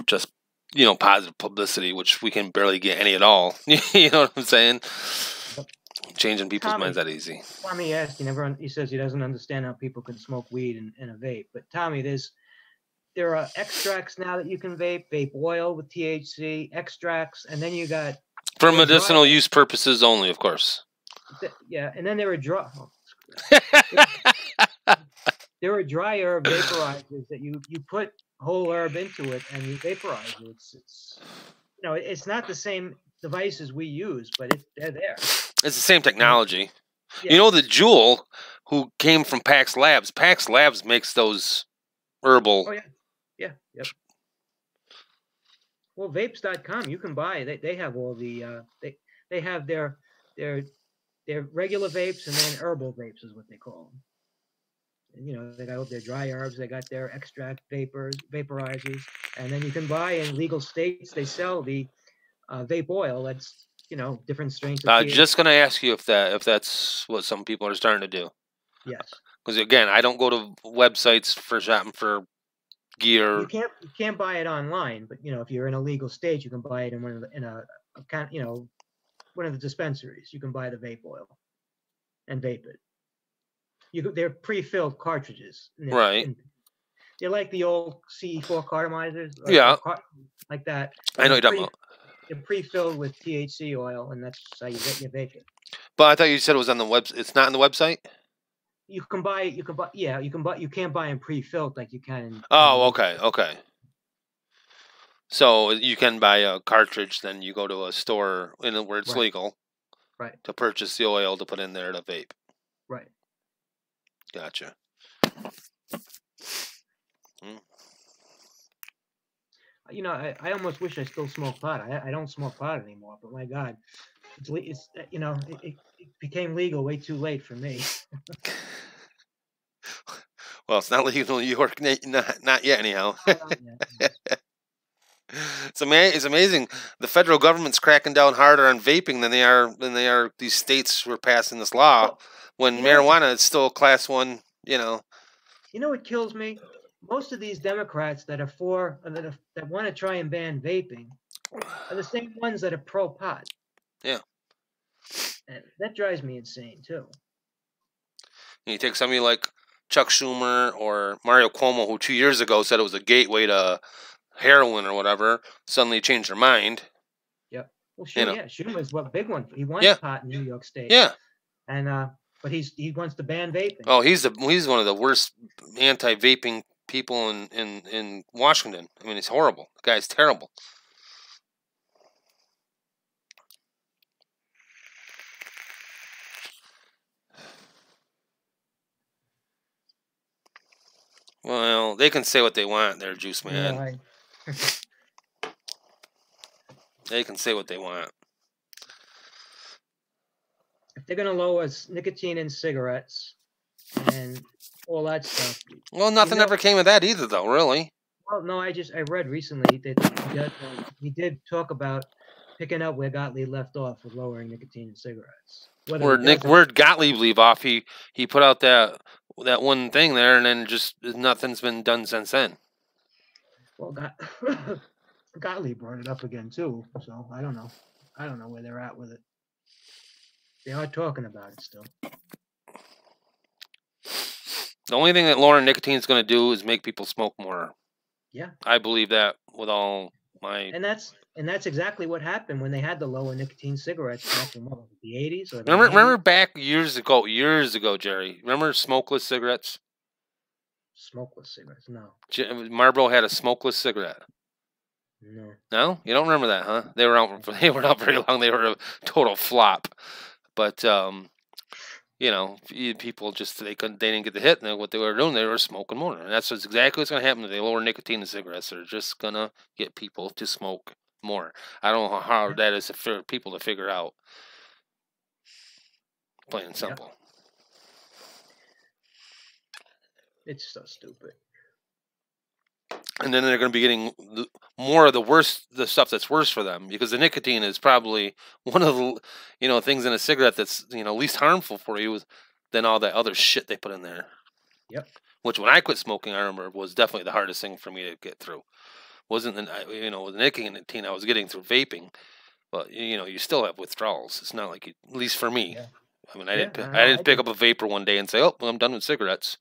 just, positive publicity, which we can barely get any at all. You know what I'm saying? Changing people's minds that easy.
Tommy asked, he says he doesn't understand how people can smoke weed and a vape. But Tommy, there are extracts now that you can vape oil with THC, extracts, and then you got
for medicinal use purposes only, of course.
Yeah, and then there are there are dry herb vaporizers that you put whole herb into it and you vaporize it. It's not the same devices we use, but they're there.
It's the same technology. Yeah. The Juul, who came from Pax Labs. Pax Labs makes those herbal.
Oh yeah. Yep. Well, vapes.com, you can buy. They have all the they have their regular vapes and then herbal vapes is what they call them. And they got their dry herbs, they got their extract vaporizers, and then you can buy in legal states. They sell the vape oil. That's different strains.
Just going to ask you if that's what some people are starting to do.
Yes.
Because again, I don't go to websites for shopping for gear.
You can't buy it online, but if you're in a legal state, you can buy it in one of the dispensaries. You can buy the vape oil and vape it. They're pre-filled cartridges.
Right.
They're like the old CE4 cartomizers.
Yeah.
Like that.
I know you're talking about.
They're pre-filled with THC oil, and that's how you vape it.
But I thought you said it was on the website. It's not on the website? You
can buy. You can't buy them pre-filled like you can.
Okay. So you can buy a cartridge, then you go to a store where it's legal.
Right.
To purchase the oil to put in there to vape.
Right.
Gotcha.
I almost wish I still smoked pot. I don't smoke pot anymore, but my God, it became legal way too late for me.
Well, it's not legal in New York, not yet anyhow. It's amazing. The federal government's cracking down harder on vaping than they are these states who are passing this law when marijuana is still class 1,
what kills me? Most of these Democrats that are that want to try and ban vaping are the same ones that are pro pot.
Yeah.
And that drives me insane too.
And you take somebody like Chuck Schumer or Mario Cuomo, who 2 years ago said it was a gateway to heroin or whatever, suddenly changed their mind.
Yep. Well, Schumer's a big one. He wants pot in New York State.
Yeah.
And but he wants to ban vaping.
Oh, he's one of the worst anti-vaping people in Washington. I mean, he's horrible. The guy's terrible. Well, they can say what they want there, Juice Man. They can say what they want.
If they're going to lower nicotine in cigarettes and all that stuff.
Well, nothing ever came of that either, though, really.
Well, no, I read recently that he did talk about picking up where Gottlieb left off with lowering nicotine in cigarettes.
Where'd Gottlieb leave off? He put out that one thing there, and then just nothing's been done since then.
Well, Gottlieb brought it up again too, so I don't know. I don't know where they're at with it. They are talking about it still.
The only thing that lowering nicotine is going to do is make people smoke more.
Yeah,
I believe that with all my.
And that's exactly what happened when they had the lower nicotine cigarettes back in the 80s.
Remember back years ago, Jerry. Remember smokeless cigarettes?
Smokeless cigarettes? No.
Marlboro had a smokeless cigarette.
No.
No, you don't remember that, huh? They were out. They were not very long. They were a total flop. But you know, people just they didn't get the hit, and what they were doing, they were smoking more. And that's exactly what's going to happen if they lower nicotine in cigarettes. They're just gonna get people to smoke more. I don't know how that is for people to figure out. Plain and simple.
It's so stupid.
And then they're going to be getting more of the stuff that's worse for them, because the nicotine is probably one of the things in a cigarette that's least harmful for you than all that other shit they put in there.
Yep.
Which when I quit smoking, I remember was definitely the hardest thing for me to get through. Wasn't with the nicotine I was getting through vaping, but you still have withdrawals. It's not like at least for me.
Yeah.
I mean, I didn't pick up a vapor one day and say, "Oh, well, I'm done with cigarettes."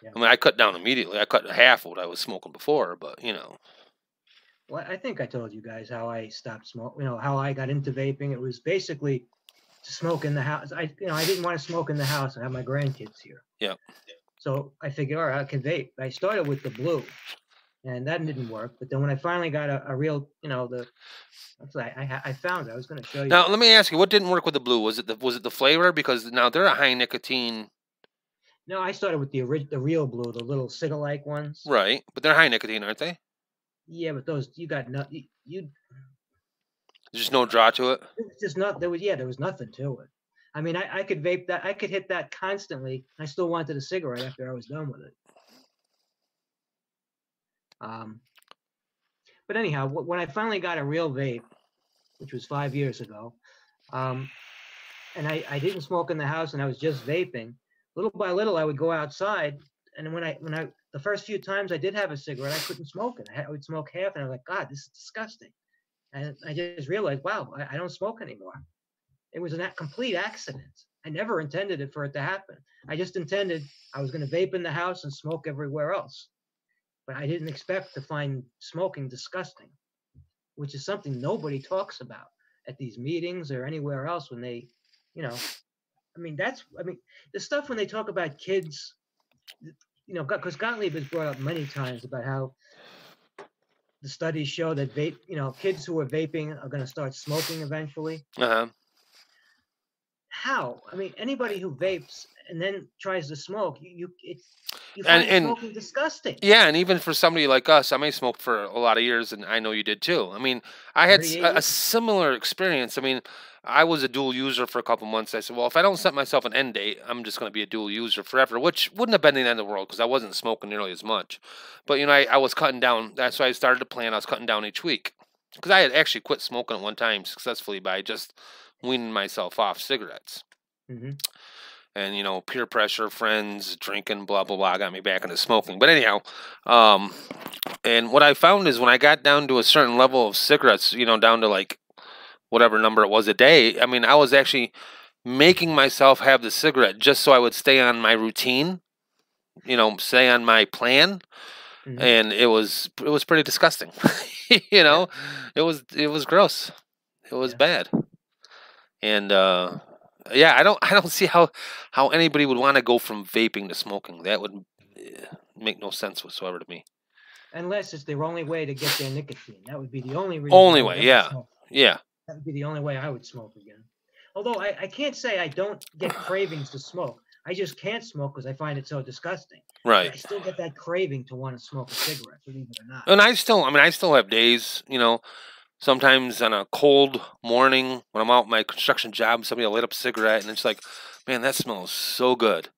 Yeah. I mean, I cut down immediately. I cut half of what I was smoking before, but
Well, I think I told you guys how I stopped smoking. How I got into vaping. It was basically to smoke in the house. I didn't want to smoke in the house and have my grandkids here.
Yeah.
So I figured, all right, I can vape. I started with the blue, and that didn't work. But then when I finally got a real, I found it. I was going to show you.
Now, let me ask you, what didn't work with the blue? Was it the flavor? Because now they're a high nicotine.
No, I started with the real blue, the little cigar-like ones.
Right, but they're high nicotine, aren't they?
Yeah, but those you got nothing.
There's just no draw to it.
It was just not. There was nothing to it. I mean, I could vape that. I could hit that constantly. I still wanted a cigarette after I was done with it. But anyhow, when I finally got a real vape, which was 5 years ago, and I didn't smoke in the house, and I was just vaping. Little by little, I would go outside, and when I the first few times I did have a cigarette, I couldn't smoke it. I would smoke half, and I was like, God, this is disgusting. And I just realized, wow, I don't smoke anymore. It was a complete accident. I never intended for it to happen. I just intended I was going to vape in the house and smoke everywhere else. But I didn't expect to find smoking disgusting, which is something nobody talks about at these meetings or anywhere else when they, the stuff when they talk about kids, because Gottlieb has brought up many times about how the studies show that kids who are vaping are going to start smoking eventually.
Uh-huh.
How? I mean, anybody who vapes and then tries to smoke, you find smoking disgusting.
Yeah, and even for somebody like us, I may smoke for a lot of years, and I know you did too. I mean, I had a similar experience. I mean, I was a dual user for a couple months. I said, well, if I don't set myself an end date, I'm just going to be a dual user forever, which wouldn't have been the end of the world because I wasn't smoking nearly as much. But, I was cutting down. That's why I started to plan. I was cutting down each week because I had actually quit smoking at one time successfully by just weaning myself off cigarettes.
Mm-hmm.
And, peer pressure, friends, drinking, blah, blah, blah, got me back into smoking. But anyhow, and what I found is when I got down to a certain level of cigarettes, down to like whatever number it was a day, I mean, I was actually making myself have the cigarette just so I would stay on my routine, stay on my plan. Mm-hmm. And it was pretty disgusting. It was gross. It was bad. And, I don't see how anybody would want to go from vaping to smoking. That would make no sense whatsoever to me.
Unless it's their only way to get their nicotine. That would be the only reason.
Only way, yeah. Yeah.
That would be the only way I would smoke again. Although I can't say I don't get cravings to smoke. I just can't smoke because I find it so disgusting.
Right.
But I still get that craving to want to smoke a cigarette, believe it or not.
And I still have days, sometimes on a cold morning when I'm out my construction job, somebody will light up a cigarette and it's like, man, that smells so good.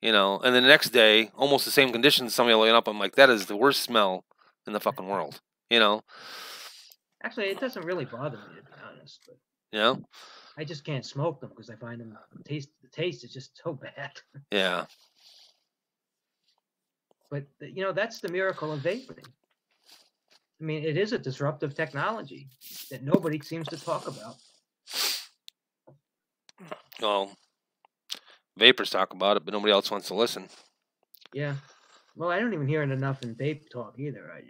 And then the next day, almost the same conditions, somebody will light up. I'm like, that is the worst smell in the fucking world.
Actually, it doesn't really bother me, to be honest. But I just can't smoke them because I find them the taste is just so bad.
Yeah.
But that's the miracle of vaping. I mean, it is a disruptive technology that nobody seems to talk about.
Well, vapors talk about it, but nobody else wants to listen.
Yeah. Well, I don't even hear it enough in vape talk either. I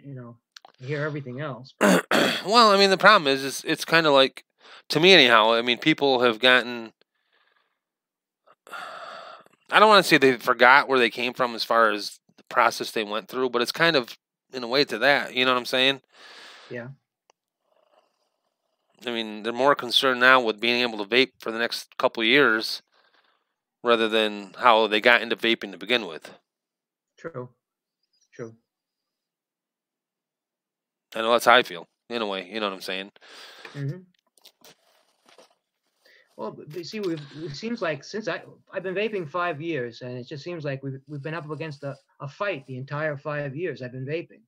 hear everything else. But...
Well, I mean, the problem is it's kind of like, to me anyhow, I mean, people have gotten... I don't want to say they forgot where they came from as far as the process they went through, but it's kind of in a way to that. You know what I'm saying?
Yeah.
I mean, they're more concerned now with being able to vape for the next couple of years rather than how they got into vaping to begin with.
True. True.
I know that's how I feel, in a way. You know what I'm saying?
Mm-hmm. Well, but you see, it seems like since I've been vaping 5 years, and it just seems like we've been up against a fight the entire 5 years I've been vaping.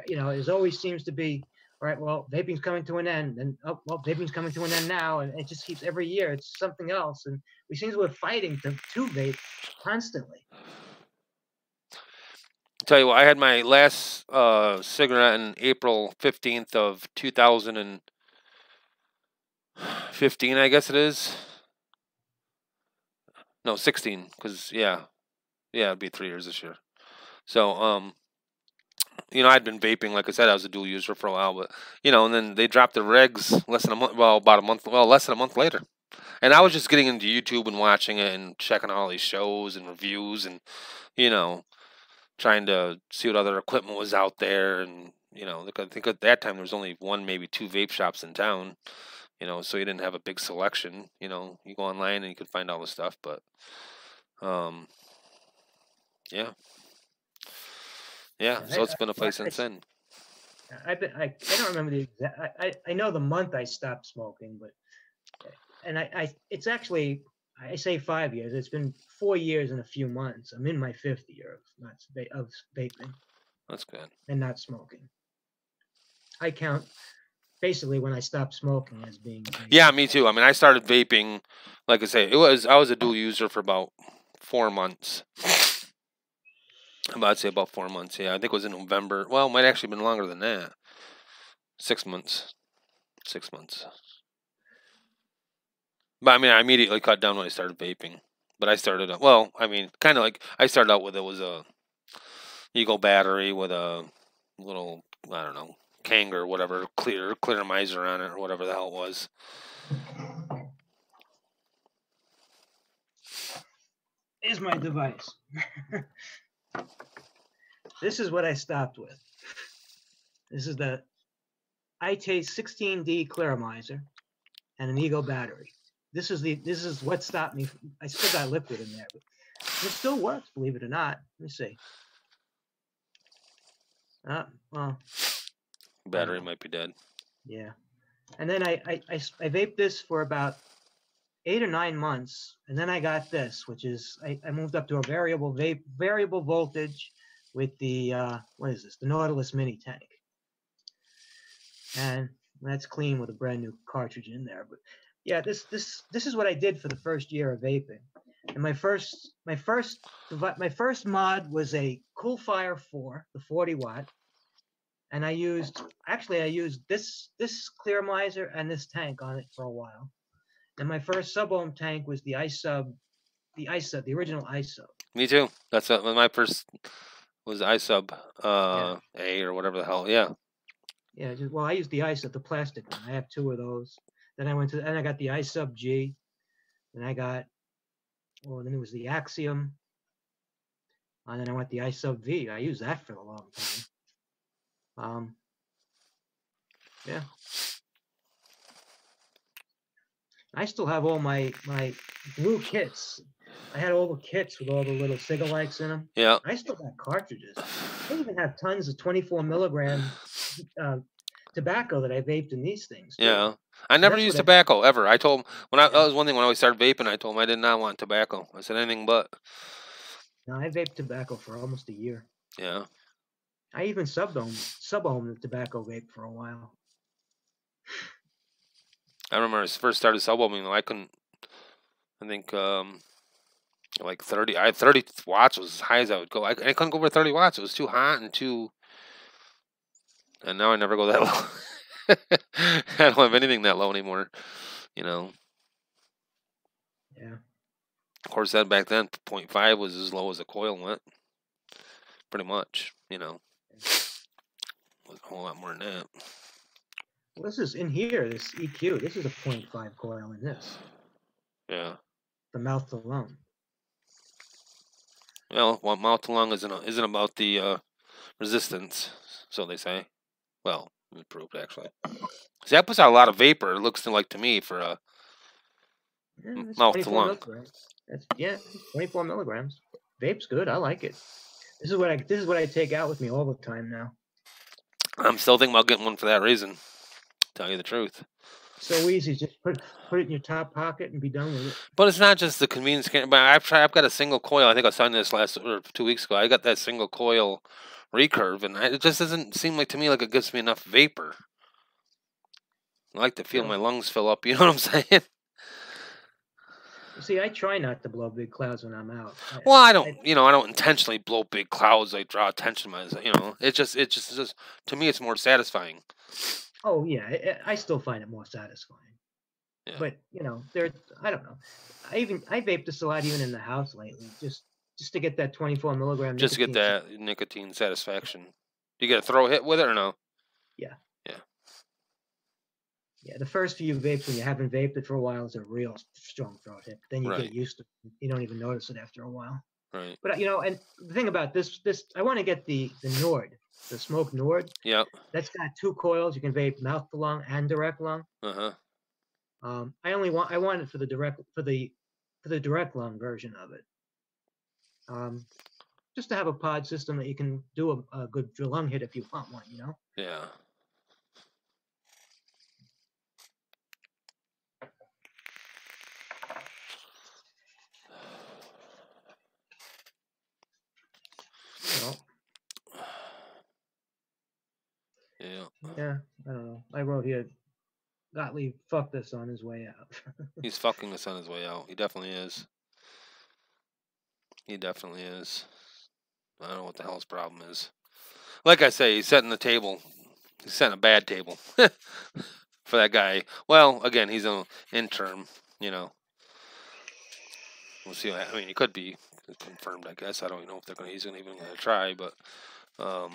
You know, it always seems to be, all right, well, vaping's coming to an end, and oh, well, vaping's coming to an end now, and it just keeps every year it's something else, and we seem to be fighting to vape constantly.
Tell you what, I had my last cigarette on April 15th of 2015, I guess it is. No, 16, because yeah, it'd be 3 years this year. So, you know, I'd been vaping, like I said, I was a dual user for a while, but you know, and then they dropped the regs less than a month, less than a month later. And I was just getting into YouTube and watching it and checking all these shows and reviews and, you know, trying to see what other equipment was out there. And, you know, I think at that time there was only 1, maybe 2 vape shops in town, you know, so you didn't have a big selection. You know, you go online and you can find all the stuff, but, yeah. Yeah, so it's been a fight since then.
I don't remember the exact. I know the month I stopped smoking, but it's actually, I say 5 years. It's been 4 years and a few months. I'm in my 5th year of vaping.
That's good.
And not smoking. I count basically when I stopped smoking as being.
Yeah, me too. I mean, I started vaping, like I say, I was a dual user for about 4 months. I'd say about 4 months. Yeah, I think it was in November. Well, it might actually have been longer than that. 6 months. 6 months. But I mean, I immediately cut down when I started vaping. But I started, well, I mean, kind of like, I started out with, it was a Eagle battery with a little, I don't know, Kang or whatever, clear miser on it or whatever the hell it was.
Here's my device. This is what I stopped with. This is the iTaste 16D Claramizer and an Eagle battery. This is what stopped me. I still got liquid in there, but it still works, believe it or not. Let me see. Well,
Battery might be dead.
Yeah, and then I vaped this for about 8 or 9 months, and then I got this, which is I moved up to a variable voltage with the what is this? The Nautilus Mini tank, and that's clean with a brand new cartridge in there. But yeah, this is what I did for the first year of vaping. And my first mod was a Coolfire 4, the 40 watt, and I used this Claramizer and this tank on it for a while. And my first sub-ohm tank was the iSub, the original iSub.
Me too. That's my first was iSub A or whatever the hell. Yeah.
Yeah. Well, I used the iSub, the plastic one. I have 2 of those. Then I got the iSub G. Then I got, then it was the Axiom. And then I went the iSub V. I used that for a long time. Yeah. I still have all my blue kits. I had all the kits with all the little Cigalikes in them.
Yeah.
I still got cartridges. I even have tons of 24 milligram tobacco that I vaped in these things. Too.
Yeah. I never used tobacco ever. I told him that was one thing when I started vaping. I told him I did not want tobacco. I said anything but.
No, I vaped tobacco for almost a year.
Yeah.
I even sub-ohm the tobacco vape for a while.
I remember when I first started sub-ohming, I couldn't. I think like 30. I had 30 watts was as high as I would go. I couldn't go over 30 watts. It was too hot and too. And now I never go that low. I don't have anything that low anymore. You know.
Yeah.
Of course, that back then 0.5 was as low as a coil went. Pretty much, you know. Was a whole lot more than that.
Well, this is in here. This EQ. This is a 0.5 coil in this.
Yeah.
The mouth alone.
Well, what mouth to lung isn't about the resistance, so they say. Well, it's proved actually. See, that puts out a lot of vapor. It looks like to me for a mouth to lung.
Milligrams. It's 24 milligrams. Vape's good. I like it. This is what I take out with me all the time now.
I'm still thinking about getting one for that reason. Tell you the truth.
So easy, just put it in your top pocket and be done with it.
But it's not just the convenience. But I've got a single coil. I think I was telling you this 2 weeks ago. I got that single coil recurve, and it just doesn't seem like to me like it gives me enough vapor. I like to feel my lungs fill up. You know what I'm saying?
See, I try not to blow big clouds when I'm out.
Well, I don't intentionally blow big clouds. I draw attention to myself. It's just to me, it's more satisfying.
Oh yeah, I still find it more satisfying. Yeah. But I don't know. I vape this a lot even in the house lately, just to get that 24 milligram.
Just to get that nicotine satisfaction. You get a throw hit with it or no?
Yeah.
Yeah.
Yeah, the first few vapes when you haven't vaped it for a while is a real strong throat hit. Then you get used to it. You don't even notice it after a while.
Right.
But and the thing about this I want to get the Nord, the Smoke Nord.
Yep.
That's got 2 coils. You can vape mouth to lung and direct lung. I want it for the direct lung version of it. Just to have a pod system that you can do a good lung hit if you want one.
Yeah.
Yeah, I don't know. I wrote here, Gottlieb fucked us on his way out.
He's fucking us on his way out. He definitely is. He definitely is. I don't know what the hell his problem is. Like I say, he's setting the table. He's setting a bad table for that guy. Well, again, he's an interim, We'll see. He could be confirmed, I guess. I don't know if he's even going to try, but I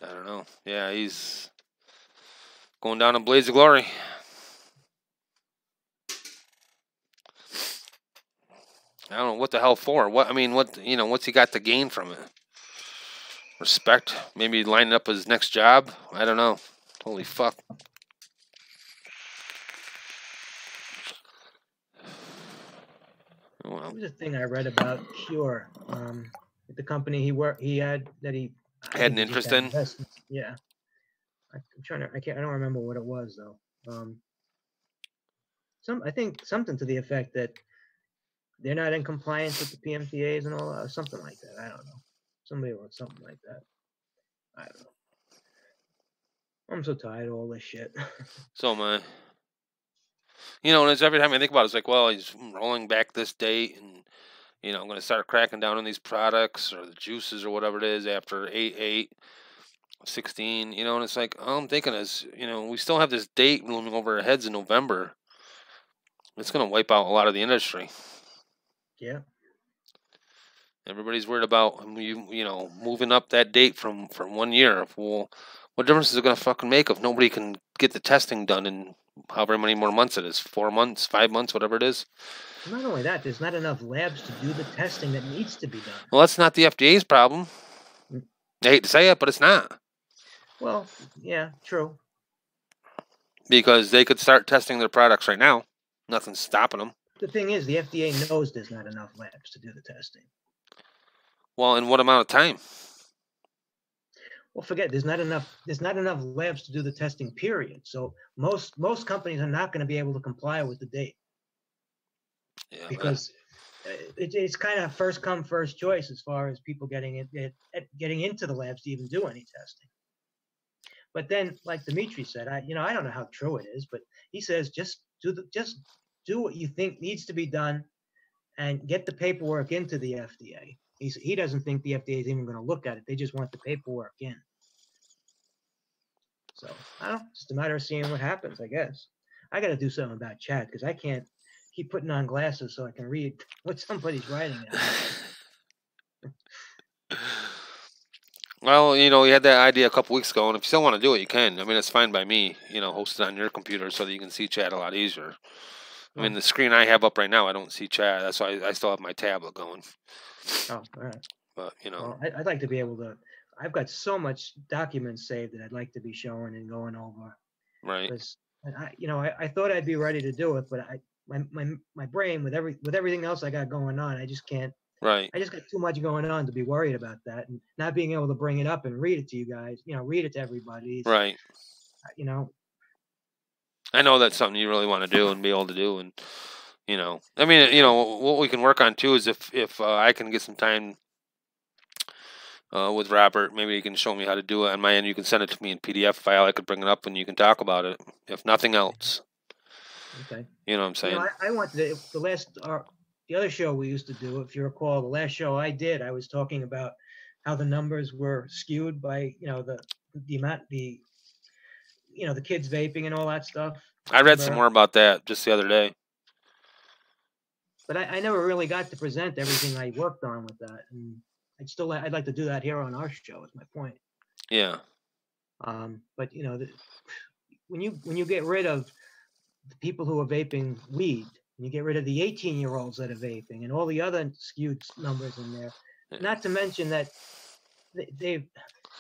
don't know. Yeah, he's going down in blaze of glory. I don't know what the hell for. What's he got to gain from it? Respect? Maybe lining up his next job? I don't know. Holy fuck.
Well, there's a thing I read about Cure, the company he had
an interest in.
Yeah, I don't remember what it was though. I think something to the effect that they're not in compliance with the PMTAs and all that, something like that. I don't know. Somebody wrote something like that. I don't know. I'm so tired of all this shit.
So am I. And it's every time I think about it, it's like, well, he's rolling back this date, and I'm going to start cracking down on these products or the juices or whatever it is after 8/8, 16. And it's like all I'm thinking is, we still have this date looming over our heads in November. It's going to wipe out a lot of the industry.
Yeah.
Everybody's worried about moving up that date from 1 year. Well, what difference is it going to fucking make if nobody can get the testing done in however many more months it is? 4 months, 5 months, whatever it is.
Not only that, there's not enough labs to do the testing that needs to be done.
Well, that's not the FDA's problem. I hate to say it, but it's not.
Well, yeah, true.
Because they could start testing their products right now. Nothing's stopping them.
The thing is, the FDA knows there's not enough labs to do the testing.
Well, in what amount of time?
Well, forget there's not enough labs to do the testing, period. So most companies are not going to be able to comply with the date. Yeah, because it's kind of first come, first choice as far as people getting into the labs to even do any testing. But then, like Dimitri said, I don't know how true it is, but he says just do what you think needs to be done, and get the paperwork into the FDA. He doesn't think the FDA is even going to look at it. They just want the paperwork in. So I don't know. It's just a matter of seeing what happens, I guess. I got to do something about chat because I can't keep putting on glasses so I can read what somebody's writing.
Well, you had that idea a couple weeks ago, and if you still want to do it, you can. It's fine by me. Host it on your computer so that you can see chat a lot easier. I mean, the screen I have up right now, I don't see chat. That's why I still have my tablet going.
Oh, all right.
But, you know.
Well, I'd like to be able to. I've got so much documents saved that I'd like to be showing and going over.
Right.
Because I thought I'd be ready to do it, but my brain with everything else I got going on, I just can't.
Right.
I just got too much going on to be worried about that, and not being able to bring it up and read it to you guys. Read it to everybody.
Right. I know that's something you really want to do and be able to do, and I mean, what we can work on too is if I can get some time with Robert, maybe he can show me how to do it on my end. You can send it to me in PDF file. I could bring it up and you can talk about it, if nothing else.
Okay.
You know what I'm saying?
I wanted the other show we used to do, if you recall, the last show I did, I was talking about how the numbers were skewed by the amount the kids vaping and all that stuff.
I read some more about that just the other day.
But I never really got to present everything I worked on with that, and I'd like to do that here on our show. Is my point.
Yeah.
But when you get rid of the people who are vaping weed, and you get rid of the 18-year-olds that are vaping, and all the other skewed numbers in there, not to mention that the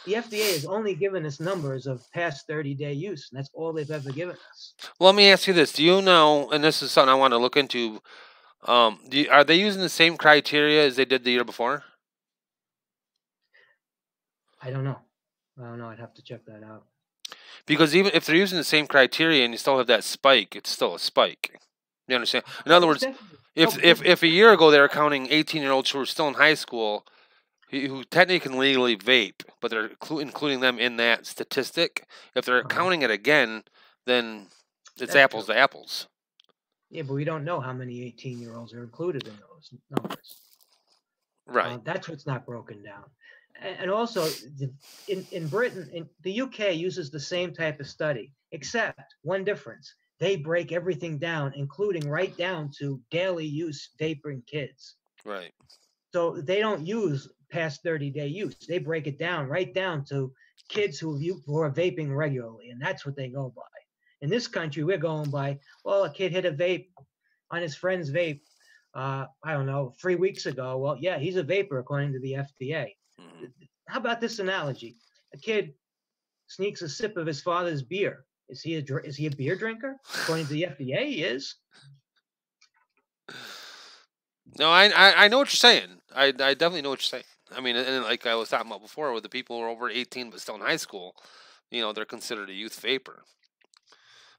FDA has only given us numbers of past 30-day use, and that's all they've ever given us.
Well, let me ask you this: do you know? And this is something I want to look into. Are they using the same criteria as they did the year before?
I don't know. I'd have to check that out.
Because even if they're using the same criteria and you still have that spike, it's still a spike. You understand? In other words, if a year ago they were counting 18-year-olds who were still in high school, who technically can legally vape, but they're including them in that statistic, if they're counting it again, then it's apples to apples.
Yeah, but we don't know how many 18-year-olds are included in those numbers.
Right.
That's what's not broken down. And also, in Britain, the UK uses the same type of study, except one difference. They break everything down, including right down to daily use vaping kids.
Right.
So they don't use past 30-day use. They break it down right down to kids who are vaping regularly, and that's what they go by. In this country, we're going by, well, a kid hit a vape on his friend's vape, I don't know, 3 weeks ago. Well, yeah, he's a vapor according to the FDA. Mm-hmm. How about this analogy? A kid sneaks a sip of his father's beer. Is he a beer drinker? According to the FDA, he is.
No, I know what you're saying. I definitely know what you're saying. I mean, and like I was talking about before, with the people who are over 18 but still in high school, they're considered a youth vapor.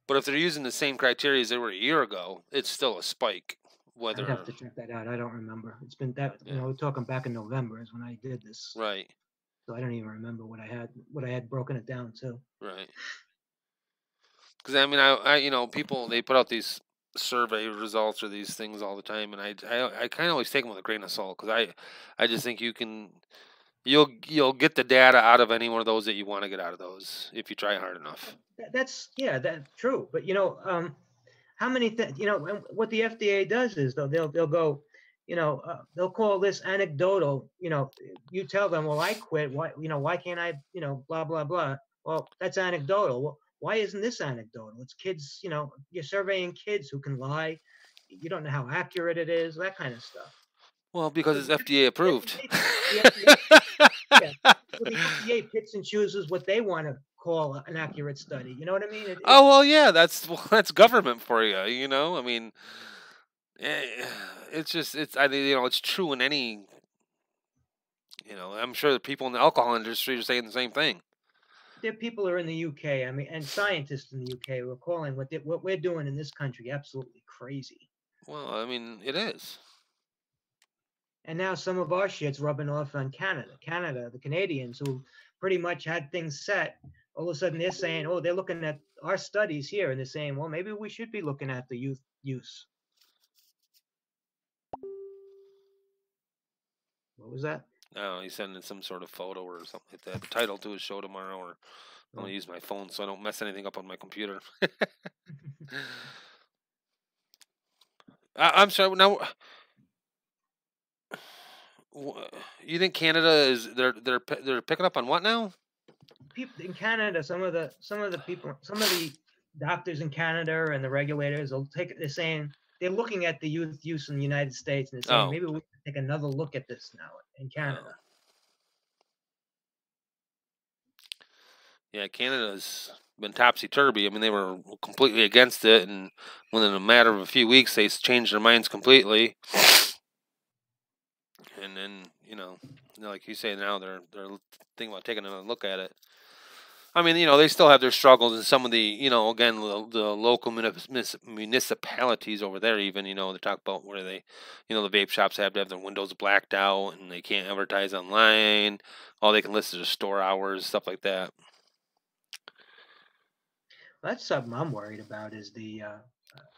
But if they're using the same criteria as they were a year ago, it's still a spike. I'd
have to check that out. I don't remember. It's been that we're talking back in November is when I did this.
Right.
So I don't even remember what I had broken it down to.
Right. Because I mean, I people, they put out these survey results or these things all the time, and I kind of always take them with a grain of salt, because I just think you'll get the data out of any one of those that you want to get out of those if you try hard enough.
That's true. But how many what the FDA does is they'll go, they'll call this anecdotal. You tell them, well, I quit. Why can't I? Blah blah blah. Well, that's anecdotal. Well, why isn't this anecdotal? It's kids. You're surveying kids who can lie. You don't know how accurate it is. That kind of stuff.
Well, because it's FDA approved.
The FDA picks and chooses what they want to call an accurate study. You know what I mean?
Yeah, that's government for you. I mean, it's just it's true in any. I'm sure the people in the alcohol industry are saying the same thing.
There are people who are in the UK. I mean, and scientists in the UK who are calling what we're doing in this country absolutely crazy.
Well, I mean, it is.
And now some of our shit's rubbing off on Canada. The Canadians who pretty much had things set, all of a sudden they're saying, oh, they're looking at our studies here, and they're saying, well, maybe we should be looking at the youth use. What was that?
No, he's sending some sort of photo or something like that. The title to his show tomorrow, or I'll use my phone so I don't mess anything up on my computer. I'm sorry. Now, you think Canada is they're picking up on what now?
People in Canada, some of the doctors in Canada and the regulators will they're saying, they're looking at the youth use in the United States, and they're saying
Oh.
maybe we can take another look at this now in Canada.
Yeah, Canada's been topsy-turvy. I mean, they were completely against it, and within a matter of a few weeks, they changed their minds completely. And then, like you say, now they're thinking about taking another look at it. I mean, they still have their struggles, and some of the, again, the local municipalities over there, even, they talk about where they, the vape shops have to have their windows blacked out, and they can't advertise online. All they can list is their store hours, stuff like that.
That's something I'm worried about, is the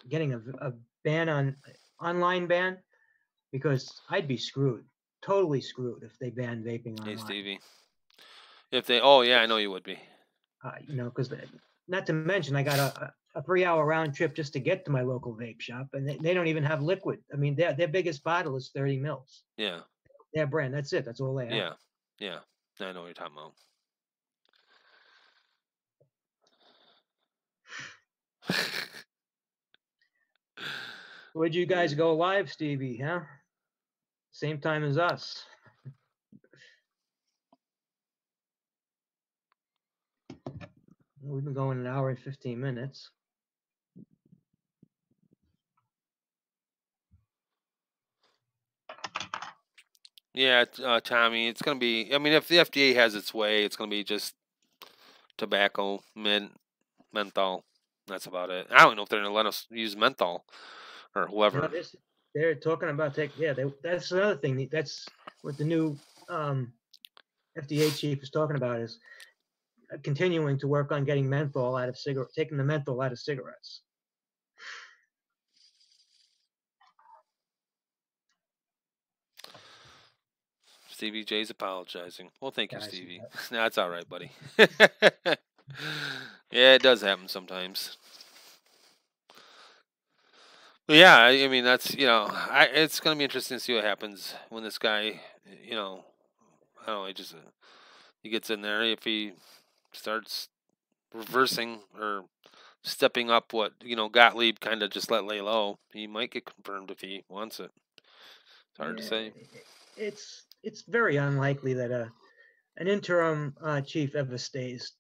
getting a ban on online ban, because I'd be screwed, totally screwed, if they ban vaping online.
Hey, Stevie. Oh yeah, I know you would be.
Because not to mention I got a 3-hour round trip just to get to my local vape shop, and they don't even have liquid. I mean, their biggest bottle is 30 mils.
Yeah.
Their brand. That's it. That's all they have.
Yeah. I know what you're talking about.
Where'd you guys go live, Stevie? Huh? Same time as us. We've been going an hour and 15 minutes.
Yeah, Tommy, it's going to be, I mean, if the FDA has its way, it's going to be just tobacco, menthol. That's about it. I don't know if they're going to let us use menthol or whoever.
They're talking about that's another thing. That's what the new FDA chief is talking about, is continuing to work on getting menthol out of taking the menthol out of cigarettes.
Stevie J's apologizing. Well, thank you, Stevie. No, it's all right, buddy. Yeah, it does happen sometimes. But yeah, I mean, that's, it's going to be interesting to see what happens when this guy, I don't know, he gets in there. If he starts reversing or stepping up what, Gottlieb kind of just let lay low, he might get confirmed if he wants it. It's hard to say.
It's very unlikely that an interim chief ever stays.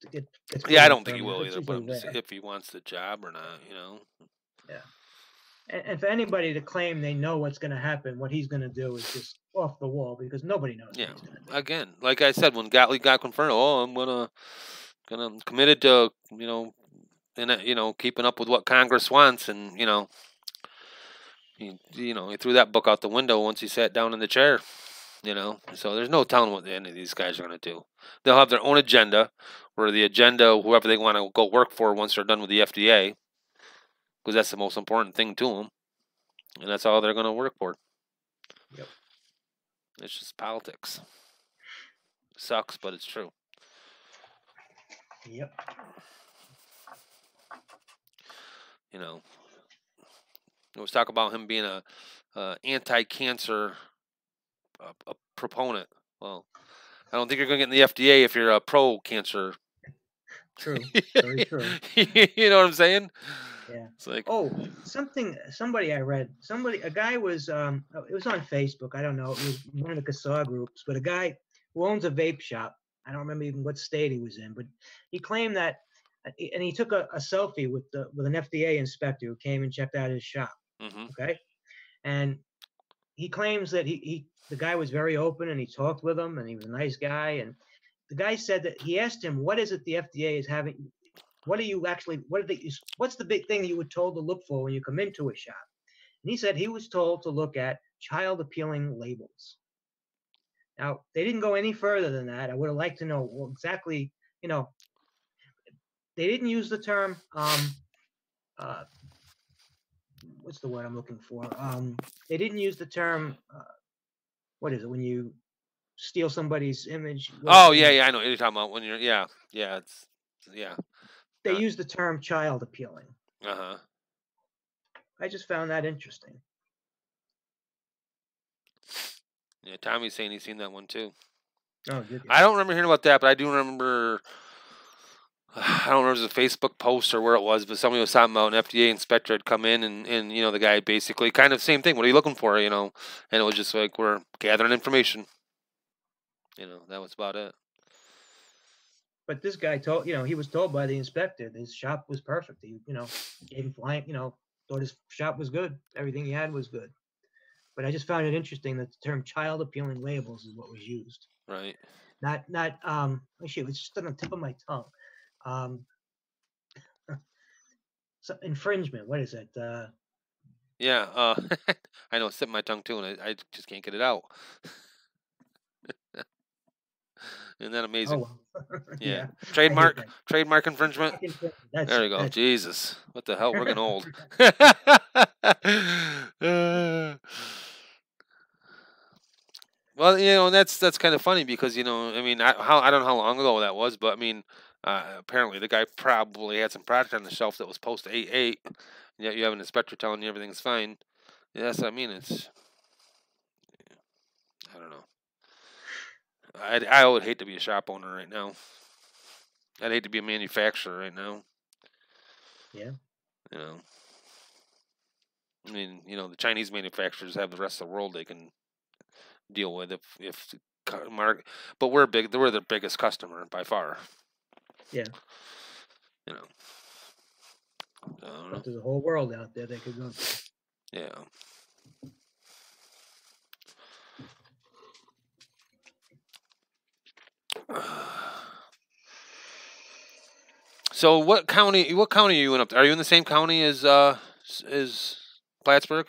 Yeah, I don't think he will either, but if he wants the job or not,
Yeah. And for anybody to claim they know what's going to happen, what he's going to do is just off the wall, because nobody knows.
Yeah. Again, like I said, when Gottlieb got confirmed, I'm gonna committed to keeping up with what Congress wants, and he threw that book out the window once he sat down in the chair. So there's no telling what any of these guys are going to do. They'll have their own agenda, or the agenda whoever they want to go work for once they're done with the FDA, because that's the most important thing to them, and that's all they're going to work for.
Yep.
It's just politics. Sucks, but it's true.
Yep.
Let's talk about him being a anti-cancer a proponent. Well, I don't think you're going to get in the FDA if you're a pro-cancer.
True. Very true.
You know what I'm saying?
Yeah.
It's like,
somebody I read, a guy was, it was on Facebook. I don't know. It was one of the CASAW groups, but a guy who owns a vape shop. I don't remember even what state he was in, but he claimed that, and he took a selfie with an FDA inspector who came and checked out his shop.
mm-hmm.
Okay. And he claims that the guy was very open, and he talked with him, and he was a nice guy. And the guy said that he asked him, what is it the FDA is having? What's the big thing that you were told to look for when you come into a shop? And he said he was told to look at child appealing labels. Now, they didn't go any further than that. I would have liked to know exactly, they didn't use the term, what's the word I'm looking for? They didn't use the term, what is it, when you steal somebody's image?
Oh, yeah, I know what you're talking about. When you're, yeah.
They use the term child appealing.
Uh-huh.
I just found that interesting.
Yeah, Tommy's saying he's seen that one too.
Oh, did you?
I don't remember hearing about that, but I do remember I don't know if it was a Facebook post or where it was, but somebody was talking about an FDA inspector had come in and you know, the guy basically kind of same thing. What are you looking for? You know, and it was just like, we're gathering information. You know, that was about it.
But this guy told, he was told by the inspector his shop was perfect. He, gave him flying, thought his shop was good. Everything he had was good. But I just found it interesting that the term child appealing labels is what was used.
Right.
Not actually, it was just on the tip of my tongue. So infringement, what is it?
Yeah, I know, it's slipping my tongue too, and I just can't get it out. Isn't that amazing?
Oh, well.
Yeah.
I hate
Trademark
that.
Trademark infringement.
That's,
There you go.
that's-
Jesus, what the hell? We're getting old. Well, you know, and that's kind of funny because, you know, I mean, I don't know how long ago that was, but I mean, apparently the guy probably had some product on the shelf that was post 8.8. Yet you have an inspector telling you everything's fine. Yeah, that's what I mean. It's, I don't know. I would hate to be a shop owner right now. I'd hate to be a manufacturer right now.
Yeah.
You know, I mean, you know, the Chinese manufacturers have the rest of the world they can deal with if but we're the biggest customer by far.
Yeah.
You know. I don't know.
But there's a whole world out there they could go to.
Yeah. So what county are you in up there? Are you in the same county as Plattsburgh?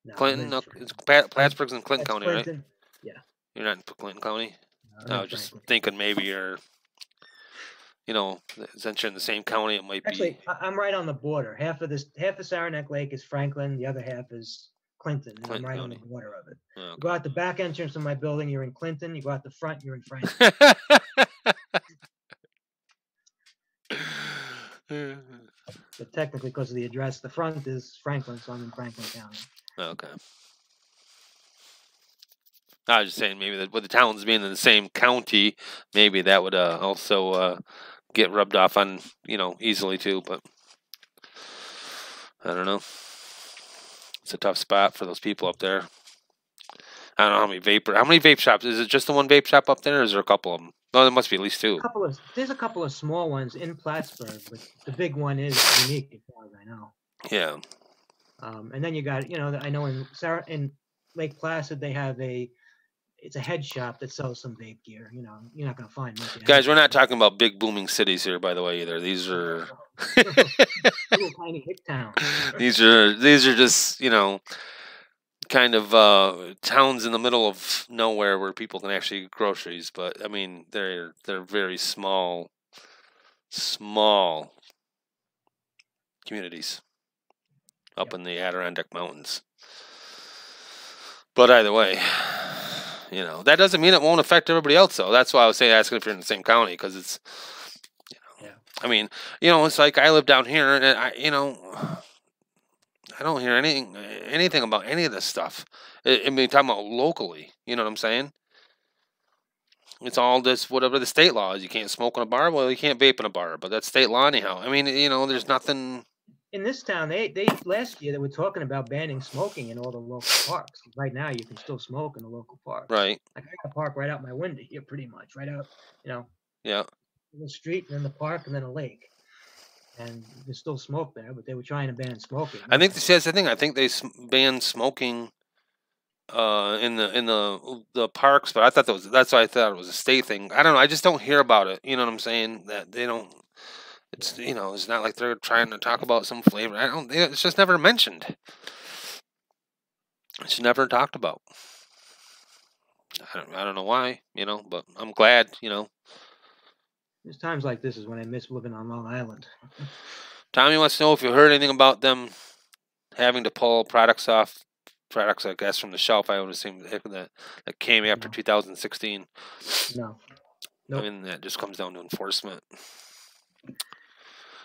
No,
Clinton?
I'm in-
It's Plattsburgh's in Clinton
that's
County, right?
Clinton. Yeah.
You're not in Clinton County?
I'm
No, I
in
was just
Franklin.
thinking maybe you're, you know, since you're in the same county, it might
Actually,
be.
I'm right on the border. Half of Saranac Lake is Franklin. The other half is Clinton. And
Clinton
I'm right on the
County.
border of it.
Oh,
You go out the back entrance of my building, you're in Clinton. You go out the front, you're in Franklin. But technically, because of the address, the front is Franklin, so I'm in Franklin County.
Okay. I was just saying maybe that with the towns being in the same county, maybe that would also get rubbed off on, you know, easily too, but I don't know. It's a tough spot for those people up there. I don't know how many vape shops. Is it just the one vape shop up there, or is there a couple of them? No, there must be at least two.
There's a couple of small ones in Plattsburgh, but the big one is unique, as far as I know.
Yeah.
And then you got, I know in Lake Placid they have it's a head shop that sells some vape gear. You're not gonna find much.
Guys, we're not talking about big booming cities here, by the way, either. These are
little tiny hick towns.
these are just, you know, kind of towns in the middle of nowhere where people can actually get groceries, but I mean they're very small communities up in the Adirondack Mountains. But either way, you know, that doesn't mean it won't affect everybody else though. That's why I was asking if you're in the same county, because it's, you know,
Yeah.
I mean, you know, it's like I live down here and I don't hear anything about any of this stuff. I mean, talking about locally, you know what I'm saying? It's all this, whatever the state law is. You can't smoke in a bar. Well, you can't vape in a bar, but that's state law anyhow. I mean, you know, there's nothing.
In this town, they last year they were talking about banning smoking in all the local parks. Right now, you can still smoke in the local parks.
Right.
Like I got a park right out my window here, pretty much right out,
Yeah.
the street, and then the park, and then a lake. And there's still smoke there, but they were trying to ban smoking.
I think that's the thing. I think they banned smoking in the parks, but I thought that's why I thought it was a state thing. I don't know. I just don't hear about it. You know what I'm saying? That they don't. It's, you know, it's not like they're trying to talk about some flavor. It's just never mentioned. It's never talked about. I don't know why, you know, but I'm glad, you know.
There's times like this is when I miss living on Long Island.
Tommy wants to know if you heard anything about them having to pull products, I guess, from the shelf. I would assume that came after 2016.
No.
Nope. I mean, that just comes down to enforcement.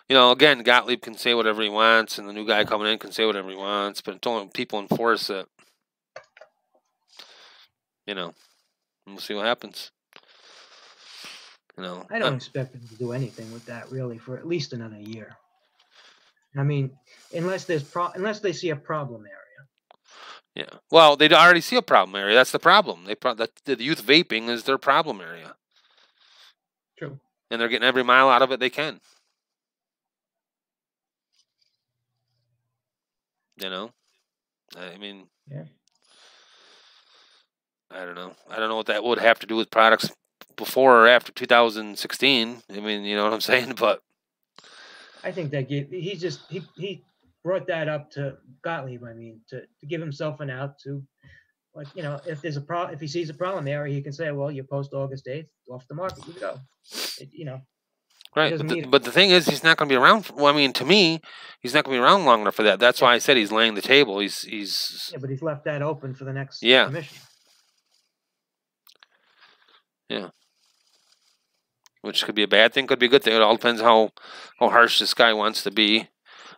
You know, again, Gottlieb can say whatever he wants, and the new guy coming in can say whatever he wants, but until people enforce it, you know, we'll see what happens. You know,
I don't expect them to do anything with that really for at least another year. I mean, unless they see a problem area.
Yeah. Well, they already see a problem area. That's the problem. The youth vaping is their problem area.
True.
And they're getting every mile out of it they can. You know, I mean,
yeah.
I don't know. I don't know what that would have to do with products before or after 2016. I mean, you know what I'm saying? But
I think that he brought that up to Gottlieb. I mean, to give himself an out to, like, you know, if there's a problem, if he sees a problem area, he can say, well, you're post August 8th, off the market, you go. You know.
Right, but the thing is, he's not going to be around. Well, I mean, to me, he's not going to be around long enough for that. That's why I said he's laying the table. He's.
Yeah, but he's left that open for the next
commission. Yeah. Which could be a bad thing, could be a good thing. It all depends how harsh this guy wants to be,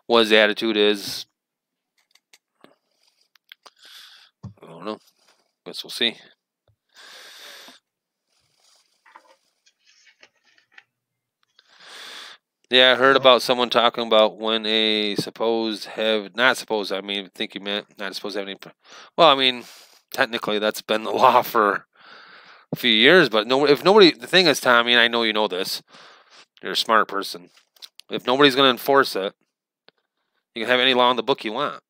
what his attitude is. I don't know. Guess we'll see. Yeah, I heard about someone talking about when I think you meant not supposed to have any. Well, I mean, technically that's been the law for a few years, but the thing is, Tommy, and I know you know this, you're a smart person. If nobody's going to enforce it, you can have any law in the book you want.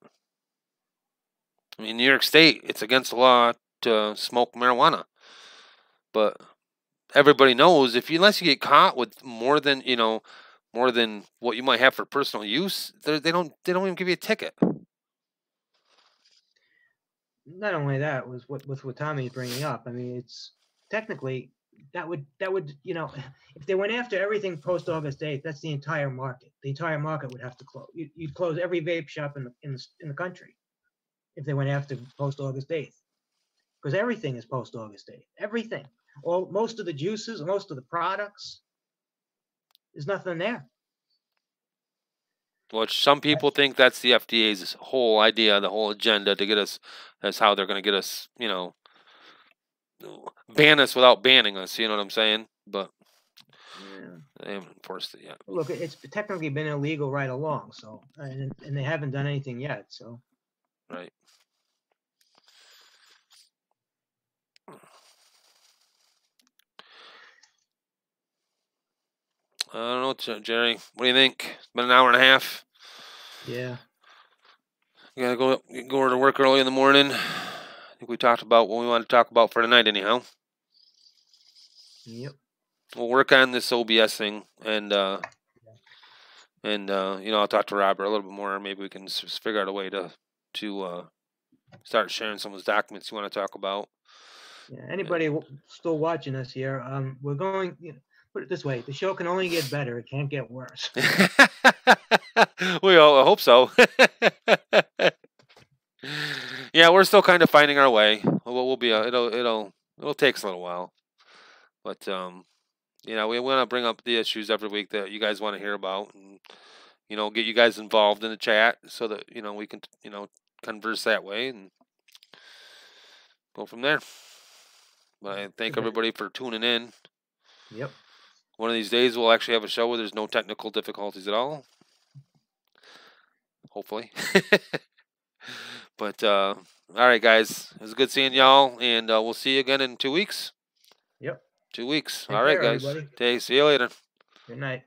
I mean, New York State, it's against the law to smoke marijuana, but everybody knows unless you get caught with more than what you might have for personal use, they don't even give you a ticket.
Not only that, was what Tommy's bringing up. I mean, it's technically that would if they went after everything post August 8th, that's the entire market. The entire market would have to close. You'd close every vape shop in the country if they went after post August 8th, because everything is post August 8th. Everything, most of the juices, most of the products. There's nothing there.
Which some people think that's the FDA's whole idea, the whole agenda to get us. That's how they're going to get us, ban us without banning us. You know what I'm saying? But they haven't enforced it yet.
Look, it's technically been illegal right along. So, and they haven't done anything yet. So,
right. I don't know, Jerry. What do you think? It's been an hour and a half.
Yeah.
You gotta go to work early in the morning. I think we talked about what we want to talk about for tonight, anyhow.
Yep.
We'll work on this OBS thing, and I'll talk to Robert a little bit more. Maybe we can just figure out a way to start sharing some of those documents you want to talk about.
Yeah. Anybody still watching us here? We're going. Put it this way: the show can only get better; it can't get worse.
We all hope so. Yeah, we're still kind of finding our way. We'll be. It'll take us a little while, but we want to bring up the issues every week that you guys want to hear about, and get you guys involved in the chat so that we can converse that way and go from there. But I thank everybody for tuning in.
Yep.
One of these days we'll actually have a show where there's no technical difficulties at all. Hopefully. But all right, guys, it was good seeing y'all, and we'll see you again in 2 weeks.
Yep.
2 weeks.
Take
all right,
care,
guys.
Everybody.
Okay, see you later.
Good night.